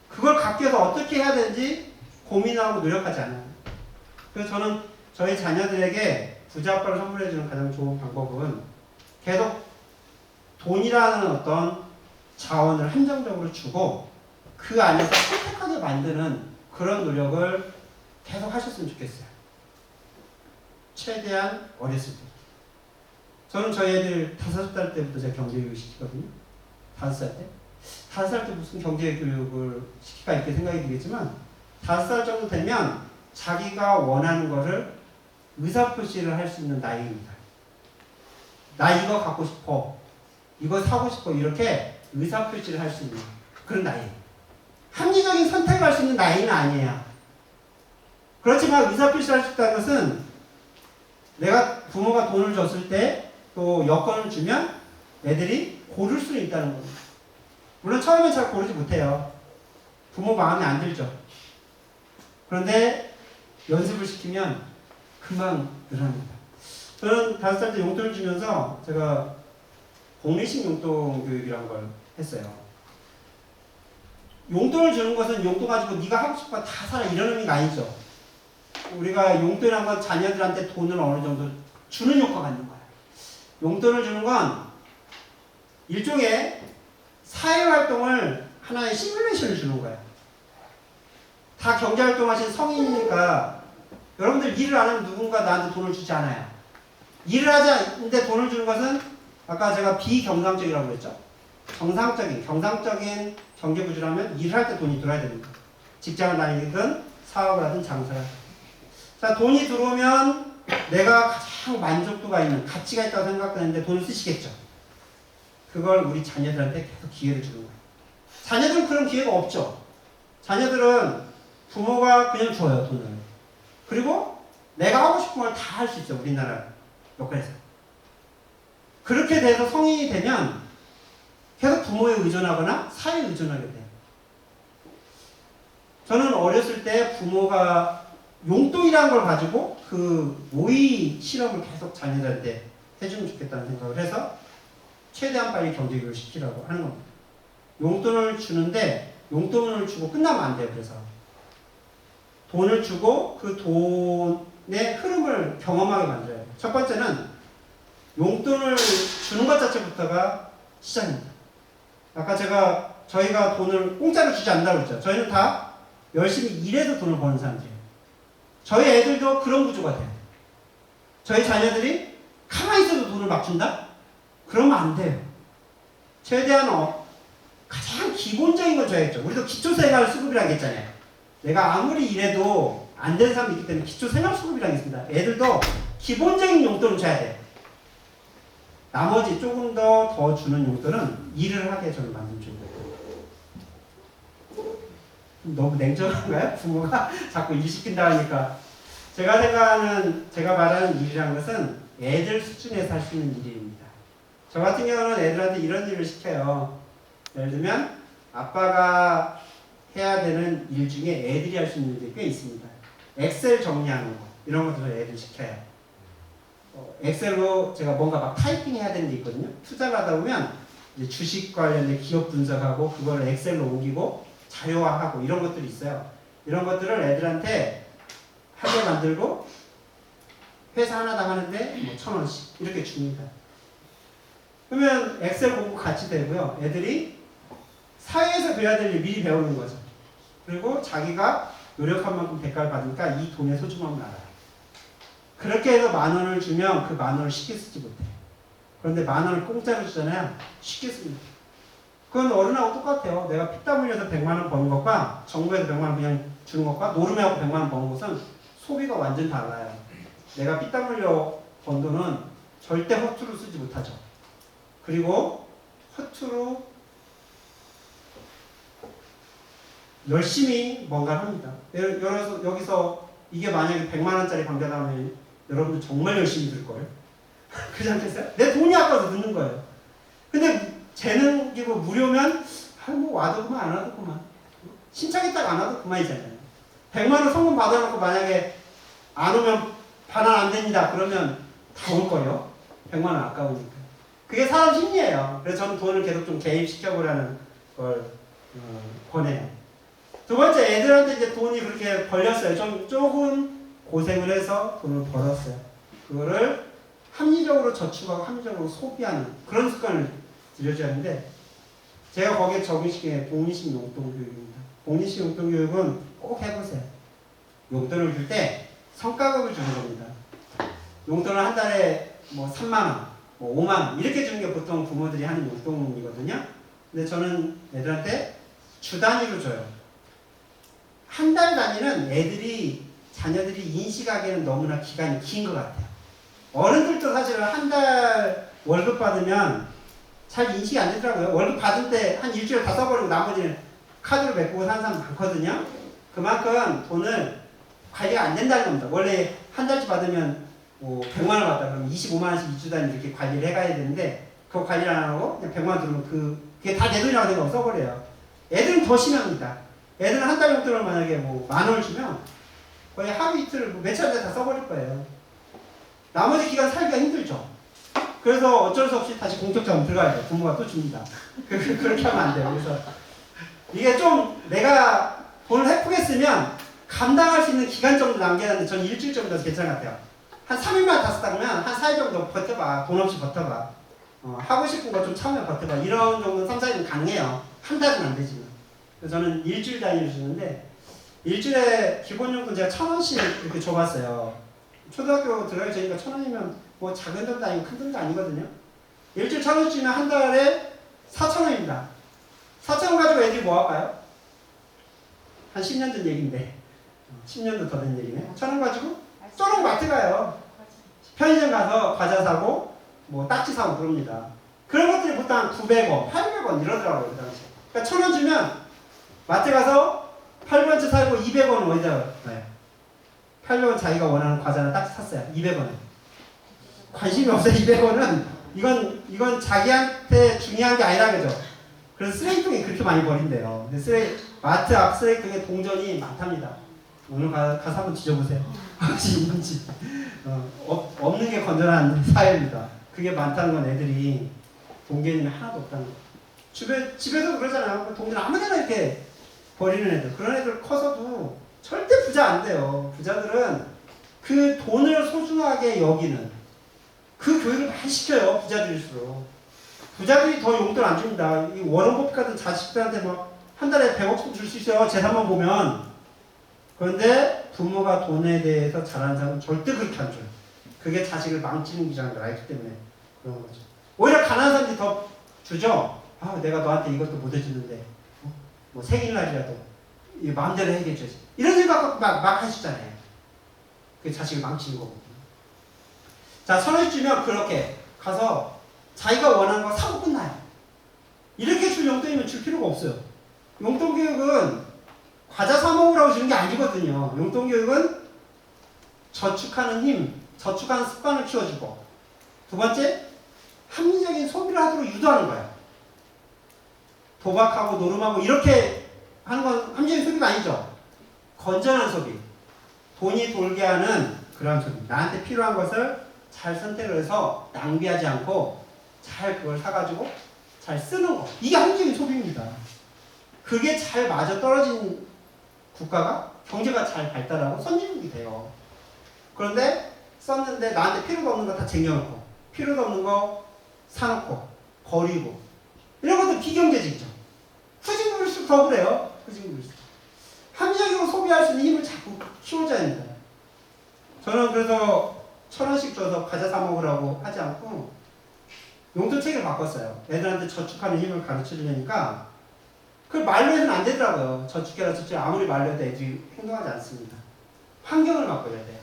그걸 갖기 위해서 어떻게 해야 되는지 고민하고 노력하지 않아요. 그래서 저는 저희 자녀들에게 부자 아빠를 선물해주는 가장 좋은 방법은 계속 돈이라는 어떤 자원을 한정적으로 주고 그 안에서 선택하게 만드는 그런 노력을 계속 하셨으면 좋겠어요. 최대한 어렸을 때. 저는 저희 애들 5살 때부터 제가 경제교육을 시키거든요. 5살 때. 5살 때 무슨 경제교육을 시킬까 이렇게 생각이 들겠지만 5살 정도 되면 자기가 원하는 거를 의사표시를 할 수 있는 나이입니다. 나 이거 갖고 싶어. 이거 사고 싶어. 이렇게 의사표시를 할 수 있는 그런 나이. 합리적인 선택을 할 수 있는 나이는 아니에요. 그렇지만 의사표시를 할 수 있다는 것은 내가 부모가 돈을 줬을 때 또 여건을 주면 애들이 고를 수 있다는 겁니다. 물론 처음엔 잘 고르지 못해요. 부모 마음에 안 들죠. 그런데 연습을 시키면 금방 늘어납니다. 저는 5살 때 용돈을 주면서 제가 공리식 용돈 교육이라는 걸 했어요. 용돈을 주는 것은 용돈 가지고 네가 하고 싶은 거 다 사라 이런 의미가 아니죠. 우리가 용돈이라는 건 자녀들한테 돈을 어느 정도 주는 효과가 있는 거예요. 용돈을 주는 건 일종의 사회활동을 하나의 시뮬레이션을 주는 거예요. 다 경제활동 하신 성인이니까 여러분들 일을 안 하면 누군가 나한테 돈을 주지 않아요. 일을 하지 않는데 돈을 주는 것은 아까 제가 비경상적이라고 그랬죠. 경상적인 경제구조라면 일을 할 때 돈이 들어야 됩니다. 직장을 다니든 사업을 하든 장사를 하든. 자, 돈이 들어오면 내가 가장 만족도가 있는 가치가 있다고 생각하는데 돈을 쓰시겠죠. 그걸 우리 자녀들한테 계속 기회를 주는 거예요. 자녀들은 그런 기회가 없죠. 자녀들은 부모가 그냥 줘요, 돈을. 그리고 내가 하고 싶은 걸 다 할 수 있죠, 우리나라 여건에서. 그렇게 돼서 성인이 되면 계속 부모에 의존하거나 사회에 의존하게 돼요. 저는 어렸을 때 부모가 용돈이라는 걸 가지고 그 모의 실험을 계속 자녀들한테 해주면 좋겠다는 생각을 해서 최대한 빨리 경제교육을 시키라고 하는 겁니다. 용돈을 주는데 용돈을 주고 끝나면 안 돼요. 그래서 돈을 주고 그 돈의 흐름을 경험하게 만들어요. 첫 번째는 용돈을 주는 것 자체부터가 시작입니다. 아까 저희가 돈을 공짜로 주지 않는다고 했죠. 저희는 다 열심히 일해서 돈을 버는 사람들이에요. 저희 애들도 그런 구조가 돼요. 저희 자녀들이 가만히 있어도 돈을 막 준다? 그러면 안 돼요. 최대한 가장 기본적인 걸 줘야겠죠. 우리도 기초생활 수급이라고 했잖아요. 내가 아무리 일해도 안 되는 사람이 있기 때문에 기초생활수급이라는 게 있습니다. 애들도 기본적인 용돈을 줘야 돼요. 나머지 조금 더 주는 용돈은 일을 하게 저는 만들면 좋은 거예요. 너무 냉정한가요? 부모가 자꾸 일 시킨다 하니까. 제가 생각하는, 제가 말하는 일이라는 것은 애들 수준에서 할 수 있는 일입니다. 저 같은 경우는 애들한테 이런 일을 시켜요. 예를 들면 아빠가 해야 되는 일 중에 애들이 할 수 있는 일이 꽤 있습니다. 엑셀 정리하는 거 이런 것들을 애들 시켜요. 엑셀로 제가 뭔가 막 타이핑 해야 되는 게 있거든요. 투자를 하다 보면 이제 주식 관련된 기업 분석하고 그걸 엑셀로 옮기고 자료화하고 이런 것들이 있어요. 이런 것들을 애들한테 하게 만들고 회사 하나당 하는데 뭐 1,000원씩 이렇게 줍니다. 그러면 엑셀 공부 같이 되고요. 애들이 사회에서 배워야 될 일 미리 배우는 거죠. 그리고 자기가 노력한 만큼 대가를 받으니까 이 돈의 소중함을 알아요. 그렇게 해서 10,000원을 주면 그 10,000원을 쉽게 쓰지 못해요. 그런데 10,000원을 공짜로 주잖아요. 쉽게 씁니다. 그건 어른하고 똑같아요. 내가 피땀 흘려서 100만원 버는 것과 정부에서 100만원 그냥 주는 것과 노름해갖고 100만원 버는 것은 소비가 완전 달라요. 내가 피땀 흘려 번 돈은 절대 허투루 쓰지 못하죠. 그리고 허투루 열심히 뭔가를 합니다. 여기서 이게 만약에 100만원짜리 관계다면 여러분들 정말 열심히 들 거예요. 그렇지 않겠어요? 내 돈이 아까워서 듣는 거예요. 근데 재능기부 무료면 뭐 와도 그만 안 와도 그만. 신청했다가 안 와도 그만이잖아요. 100만원 성금 받아놓고 만약에 안 오면 반환 안 됩니다. 그러면 다 올 거예요. 100만원 아까우니까. 그게 사람 심리예요. 그래서 저는 돈을 계속 좀 개입시켜보라는 걸 권해요. 두 번째, 애들한테 이제 돈이 그렇게 벌렸어요. 좀 조금 고생을 해서 돈을 벌었어요. 그거를 합리적으로 저축하고 합리적으로 소비하는 그런 습관을 들여줘야 하는데, 제가 거기에 적응시킨 게 복리식 용돈교육입니다. 복리식 용돈교육은 꼭 해보세요. 용돈을 줄 때 성과급을 주는 겁니다. 용돈을 한 달에 뭐 3만원, 뭐 5만원 이렇게 주는 게 보통 부모들이 하는 용돈이거든요. 근데 저는 애들한테 주 단위로 줘요. 한 달 단위는 자녀들이 인식하기에는 너무나 기간이 긴 것 같아요. 어른들도 사실은 한 달 월급 받으면 잘 인식이 안 되더라고요. 월급 받을 때 한 일주일 다 써버리고 나머지는 카드로 메꾸고 사는 사람 많거든요. 그만큼 돈을 관리가 안 된다는 겁니다. 원래 한 달치 받으면 뭐 100만 원 받다 그러면 25만 원씩 2주 단위 이렇게 관리를 해가야 되는데 그거 관리를 안 하고 그냥 100만 원 들으면 그게 다 내 돈이라고 생각하고 써버려요. 애들은 더 심합니다. 애들은 한 달 용돈을 만약에 뭐 10,000원을 주면 거의 하루 이틀 뭐 며칠 안에 다 써버릴 거예요. 나머지 기간 살기가 힘들죠. 그래서 어쩔 수 없이 다시 공적자금 들어가야 돼요. 부모가 또 줍니다. 그렇게 하면 안 돼요. 그래서 이게 좀 내가 돈을 헤프게 쓰면 감당할 수 있는 기간 정도 남겨놨는데 전 일주일 정도 괜찮은 것 같아요. 한 3일만 다 쓰다 보면 한 4일 정도 버텨봐. 돈 없이 버텨봐. 하고 싶은 거 좀 참으면 버텨봐. 이런 정도는 3, 4일은 가능해요. 한 달은 안 되지만. 그래서 저는 일주일 단위로 주는데 일주일에 기본용돈 제가 1,000원씩 이렇게 줘봤어요. 초등학교 들어가기 전이니까 1,000원이면 뭐 작은 돈도 아니고 큰 돈도 아니거든요. 일주일 1,000원 주면 한 달에 4,000원입니다. 4,000원 가지고 애들이 뭐 할까요? 한 10년 전 얘기인데 10년도 더 된 얘기네. 1,000원 가지고 쪼록 마트 가요. 편의점 가서 과자 사고 뭐 딱지 사고 그럽니다. 그런 것들이 보통 한 900원, 800원 이러더라고요. 그 당시에. 그러니까 1,000원 주면 마트 가서 800원치 살고 200원은 어디다가 네. 800원 자기가 원하는 과자나 딱지 샀어요. 200원에. 관심이 없어요. 200원은 이건 자기한테 중요한 게 아니라 그죠. 그래서 쓰레기통이 그렇게 많이 버린대요. 근데 마트 앞 쓰레기통에 동전이 많답니다. 오늘 가서 한번 뒤져보세요. 혹시 있는지. 없는 게 건전한 사회입니다. 그게 많다는 건 애들이 동계님이 하나도 없다는 거. 집에서 그러잖아요. 동전 아무데나 이렇게 버리는 애들. 그런 애들 커서도 절대 부자 안 돼요. 부자들은 그 돈을 소중하게 여기는 그 교육을 많이 시켜요. 부자들일수록. 부자들이 더 용돈 안 줍니다. 이 워런 버핏 같은 자식들한테 막 한 달에 100억씩 줄 수 있어요. 재산만 보면. 그런데 부모가 돈에 대해서 잘하는 사람은 절대 그렇게 안 줘요. 그게 자식을 망치는 기라는 걸 알기 때문에 그런 거죠. 오히려 가난한 사람들이 더 주죠. 내가 너한테 이것도 못 해주는데 뭐 생일날이라도 마음대로 해야겠죠. 이런 생각 막 하시잖아요. 그 자식을 망치는 거거든요. 자, 1,000원씩 주면 그렇게 가서 자기가 원하는 거 사고 끝나요. 이렇게 줄 용돈이면 줄 필요가 없어요. 용돈 교육은 과자 사 먹으라고 주는 게 아니거든요. 용돈 교육은 저축하는 힘, 저축하는 습관을 키워주고, 두 번째, 합리적인 소비를 하도록 유도하는 거예요. 도박하고 노름하고 이렇게 하는 건 합리적인 소비가 아니죠. 건전한 소비, 돈이 돌게 하는 그런 소비. 나한테 필요한 것을 잘 선택을 해서 낭비하지 않고 잘 그걸 사가지고 잘 쓰는 거. 이게 합리적인 소비입니다. 그게 잘 맞아 떨어진 국가가 경제가 잘 발달하고 선진국이 돼요. 그런데 썼는데 나한테 필요가 없는 거 다 쟁여놓고 필요도 없는 거 사놓고 버리고 이런 것도 비경제적이죠. 후진국일수록 더 그래요. 후진국일수록. 합리적으로 소비할 수 있는 힘을 자꾸 키워줘야 합니다. 저는 그래서 1,000원씩 줘서 과자 사 먹으라고 하지 않고 용돈 책을 바꿨어요. 애들한테 저축하는 힘을 가르쳐 주려니까 그걸 말로 해서는 안 되더라고요. 저축해라 저축 아무리 말로 해도 애들이 행동하지 않습니다. 환경을 바꿔야 돼요.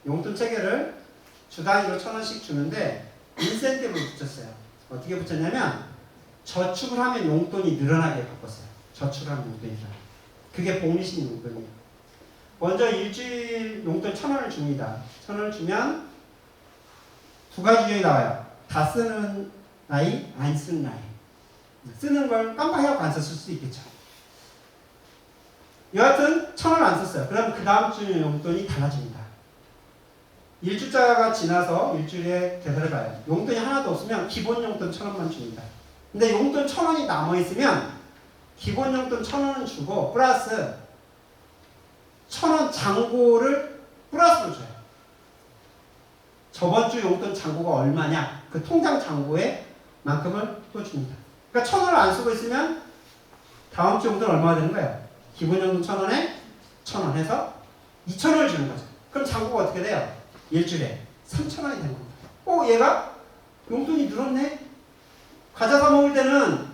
용돈 체계를 주 단위로 1,000원씩 주는데 인센티브를 붙였어요. 어떻게 붙였냐면 저축을 하면 용돈이 늘어나게 바꿨어요. 저축을 하면 용돈이 늘어나게. 그게 복리식 용돈이에요. 먼저 일주일 용돈 1,000원을 줍니다. 1,000원을 주면 두 가지 유형이 나와요. 다 쓰는 나이, 안 쓰는 나이. 쓰는 걸 깜빡하고 안 썼을 수도 있겠죠. 여하튼 1,000원 안 썼어요. 그럼 그 다음 주 용돈이 달라집니다. 일주자가 지나서 일주일에 계산을 봐요. 용돈이 하나도 없으면 기본 용돈 1,000원만 줍니다. 근데 용돈 1,000원이 남아있으면 기본 용돈 1,000원은 주고 플러스 1,000원 잔고를 플러스로 줘요. 저번 주 용돈 잔고가 얼마냐? 그 통장 잔고에 만큼을 또 줍니다. 그러니까 1,000원을 안 쓰고 있으면 다음 주 용돈 얼마가 되는 거예요? 기본 용돈 1,000원에 1,000원 해서 2,000원을 주는 거죠. 그럼 잔고가 어떻게 돼요? 일주일에 3,000원이 되는 겁니다. 얘가 용돈이 늘었네? 과자 사 먹을 때는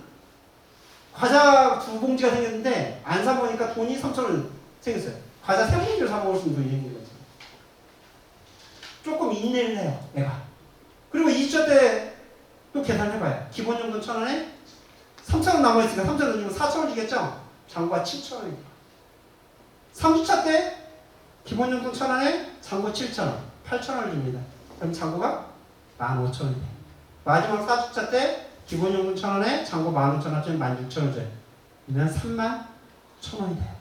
과자 2봉지가 생겼는데 안 사 먹으니까 돈이 3,000원 생겼어요. 과자 3봉지를 사 먹을 수 있는 돈이 생긴 거죠. 조금 인내를 해요, 애가. 그리고 2주차 때 또 계산해봐요. 기본 용돈 1,000원에 3,000원 남아있으니까 3,000원 넣으면 4,000원 주겠죠? 잔고가 7,000원이니까. 3주차 때 기본 용돈 1,000원에 잔고 7,000원, 8,000원을 줍니다. 그럼 잔고가 15,000원이 돼요. 마지막 4주차 때 기본 용돈 1,000원에 잔고 15,000원, 16,000원 줘요. 그러면 31,000원이 돼요.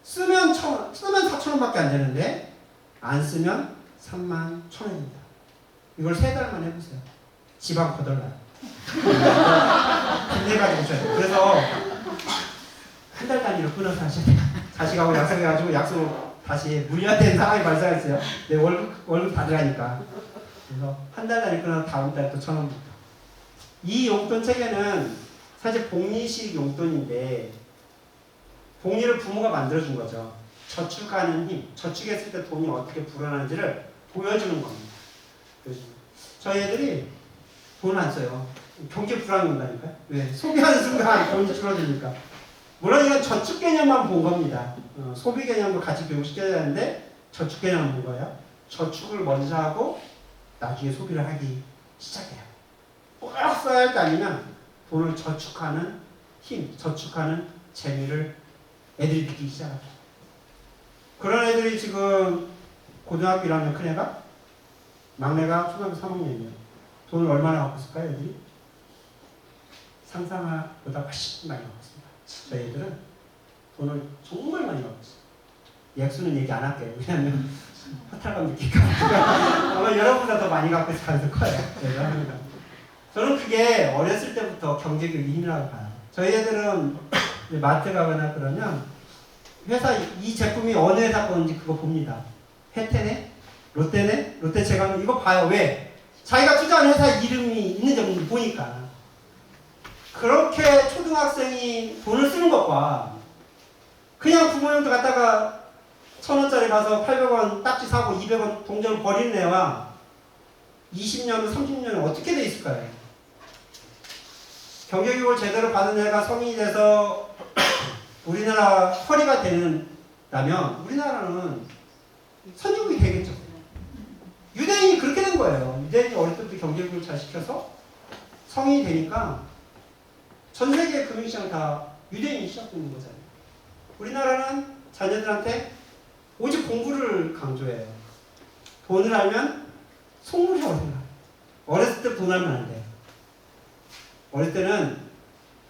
쓰면 1,000원, 쓰면 4,000원밖에 안 되는데 안 쓰면 31,000원이 됩니다. 이걸 3달만 해보세요. 지방 거덜나요. 힘내가지고 오셔야 돼요. 그래서 한 달 단위로 끊어서 하셔야 돼요. 자식하고 약속해가지고 약속 다시 물려야 상황이 발생했어요. 내 월급 받으라니까. 그래서 한 달 단위 끊어서 다음 달 또 1,000원부터. 이 용돈 체계는 사실 복리식 용돈인데 복리를 부모가 만들어준 거죠. 저축하는 힘, 저축했을 때 돈이 어떻게 불어나는지를 보여주는 겁니다. 저희 애들이 돈을 안 써요. 경제 불안이 온다니까요. 왜? 소비하는 순간 돈이 줄어드니까. 물론 이건 저축 개념만 본 겁니다. 소비 개념도 같이 교육시켜야 되는데 저축 개념만 본 거예요. 저축을 먼저 하고 나중에 소비를 하기 시작해요. 꼭 써야 할 때 아니면 돈을 저축하는 힘, 저축하는 재미를 애들이 느끼기 시작하죠. 그런 애들이 지금 고등학교 1학년 큰 애가 막내가 초등학교 3학년이에요. 돈을 얼마나 갖고 있을까요, 애들이? 상상보다 훨씬 많이 갖고 있습니다. 저희 애들은 돈을 정말 많이 갖고 있어요. 액수는 얘기 안 할게요. 왜냐하면 허탈감 느낄까 봐. 아마 여러분보다 더 많이 갖고 있을 가능성이 커요. 저는 그게 어렸을 때부터 경제교육이 힘이라고 봐요. 저희 애들은 마트 가거나 그러면 회사 이 제품이 어느 회사 건지 그거 봅니다. 혜태네? 롯데네? 롯데제과는 이거 봐요. 왜? 자기가 투자한 회사 이름이 있는지 없는지 보니까. 그렇게 초등학생이 돈을 쓰는 것과 그냥 부모님도 갖다가 1,000원짜리 가서 800원 딱지 사고 200원 동전 버리는 애와 20년, 30년은 어떻게 돼 있을까요? 경제교육을 제대로 받은 애가 성인이 돼서 우리나라 허리가 된다면 우리나라는 선진국이 되겠죠. 유대인이 그렇게 된 거예요. 유대인이 어릴 때부터 경제교육을 잘 시켜서 성인이 되니까 전 세계 금융시장 다 유대인이 시작되는 거잖아요. 우리나라는 자녀들한테 오직 공부를 강조해요. 돈을 알면 속물이 어딘가. 어렸을 때 돈 알면 안 돼. 어릴 때는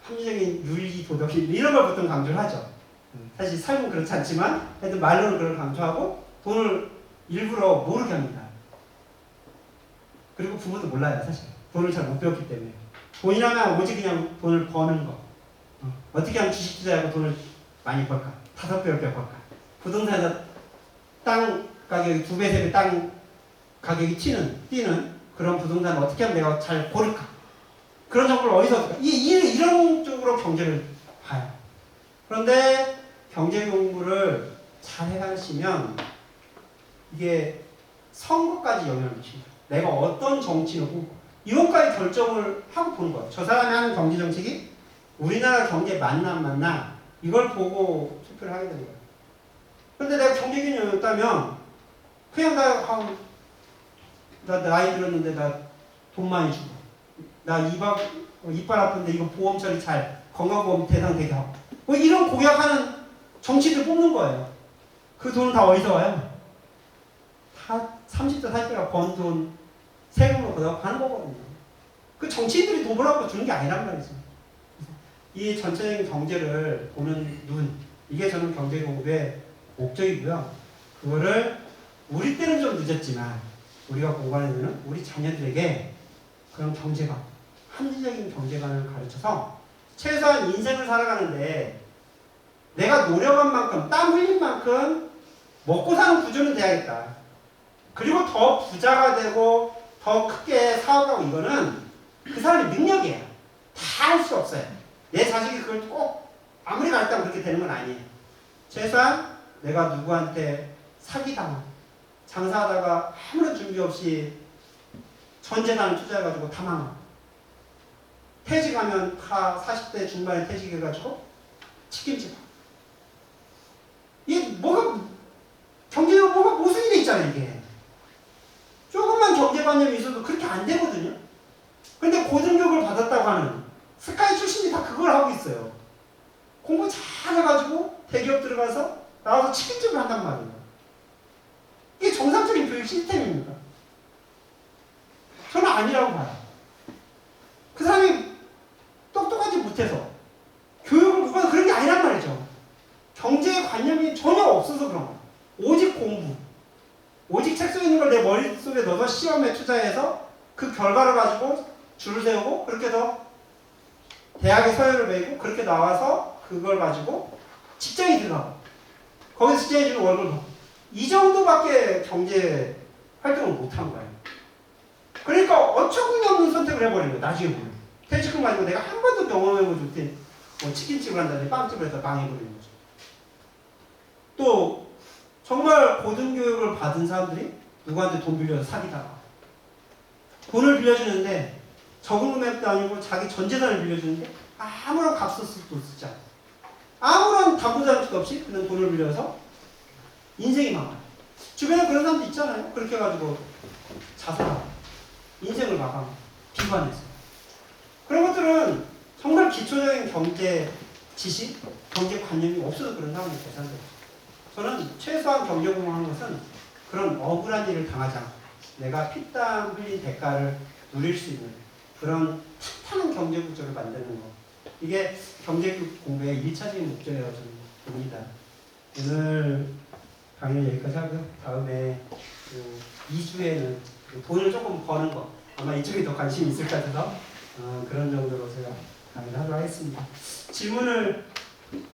합리적인 윤리, 도덕이 이런 걸 보통 강조를 하죠. 사실 삶은 그렇지 않지만 하여튼 말로는 그걸 강조하고 돈을 일부러 모르게 합니다. 그리고 부모도 몰라요, 사실. 돈을 잘 못 배웠기 때문에. 돈이라면 오직 그냥 돈을 버는 거. 어떻게 하면 주식 투자하고 돈을 많이 벌까? 5배, 10배 벌까? 부동산에서 땅 가격이 2배, 3배 땅 가격이 뛰는 그런 부동산을 어떻게 하면 내가 잘 고를까? 그런 정보를 어디서 얻을까? 이런 쪽으로 경제를 봐요. 그런데 경제 공부를 잘 해가시면 이게 선거까지 영향을 미칩니다. 내가 어떤 정치를 이것까지 결정을 하고 보는 거예요. 저 사람이 하는 경제 정책이 우리나라 경제 맞나 안 맞나 이걸 보고 투표를 하게 되는 거예요. 그런데 내가 경제 개념이 없다면 그냥 나 나이 들었는데 나 돈 많이 주고 나 이빨 아픈데 이거 보험 처리 잘 건강보험 대상 되게 하고 뭐 이런 공약하는 정치들 뽑는 거예요. 그 돈은 다 어디서 와요? 다 30대 40대가 번 돈 세금으로 걷어 가는 거거든요. 그 정치인들이 돈 벌라고 주는 게 아니란 말이죠. 이 전체적인 경제를 보는 눈, 이게 저는 경제 공부의 목적이고요. 그거를 우리 때는 좀 늦었지만 우리가 공부하려면 우리 자녀들에게 그런 경제관, 합리적인 경제관을 가르쳐서 최소한 인생을 살아가는데 내가 노력한 만큼, 땀 흘린 만큼 먹고 사는 구조는 돼야겠다. 그리고 더 부자가 되고 더 크게 사업하고 이거는 그 사람의 능력이에요. 다 할 수 없어요. 내 자식이 그걸 꼭 아무리 가르치면 그렇게 되는 건 아니에요. 최소한 내가 누구한테 사기당하고 장사하다가 아무런 준비 없이 전 재산을 투자해가지고 다 망하고 퇴직하면 다 40대 중반에 퇴직해가지고 치킨집 이게 뭐가 경제로 뭐가 모순이 돼 있잖아요. 이게 조금만 경제관념이 있어도 그렇게 안 되거든요. 근데 고등교육을 받았다고 하는 스카이 출신이 다 그걸 하고 있어요. 공부 잘해가지고 대기업 들어가서 나와서 치킨집을 한단 말이에요. 이게 정상적인 교육 시스템입니까? 저는 아니라고 봐요. 그 사람이 똑똑하지 못해서 교육을 못 받아서 그런 게 아니란 말이죠. 경제의 관념이 전혀 없어서 그런 거예요. 오직 공부. 오직 책 속에 있는 걸 내 머릿속에 넣어서 시험에 투자해서 그 결과를 가지고 줄을 세우고 그렇게 해서 대학에 서열을 매고 그렇게 나와서 그걸 가지고 직장에 들어가고 거기서 직장에 주는 월급을 받고 이 정도밖에 경제 활동을 못한 거예요. 그러니까 어처구니 없는 선택을 해버린 거예요. 나중에 보면. 퇴직금 가지고 내가 한 번도 경험해보지 못한 뭐 치킨집을 한다든지 빵집을 해서 망해버리는 거죠. 또 정말 고등교육을 받은 사람들이 누구한테 돈 빌려서 사기다가 돈을 빌려주는데 적은 금액도 아니고 자기 전 재산을 빌려주는데 아무런 값소스도 쓰지 않아요. 아무런 담보장치도 없이 그냥 돈을 빌려서 인생이 망해요. 주변에 그런 사람도 있잖아요. 그렇게 해가지고 자살하고 인생을 마감하고 비관해서 그런 것들은 정말 기초적인 경제 지식, 경제 관념이 없어서 그런 상황이 발생돼요. 저는 최소한 경제 공부하는 것은 그런 억울한 일을 당하지 않고 내가 피땀 흘린 대가를 누릴 수 있는 그런 탄탄한 경제 구조를 만드는 것. 이게 경제 공부의 1차적인 목적이라고 저는 봅니다. 오늘 강의는 여기까지 하고요. 다음에 2주에는 돈을 조금 버는 거. 아마 이쪽에 더 관심이 있을 것 같아서 그런 정도로 제가 강의를 하도록 하겠습니다. 질문을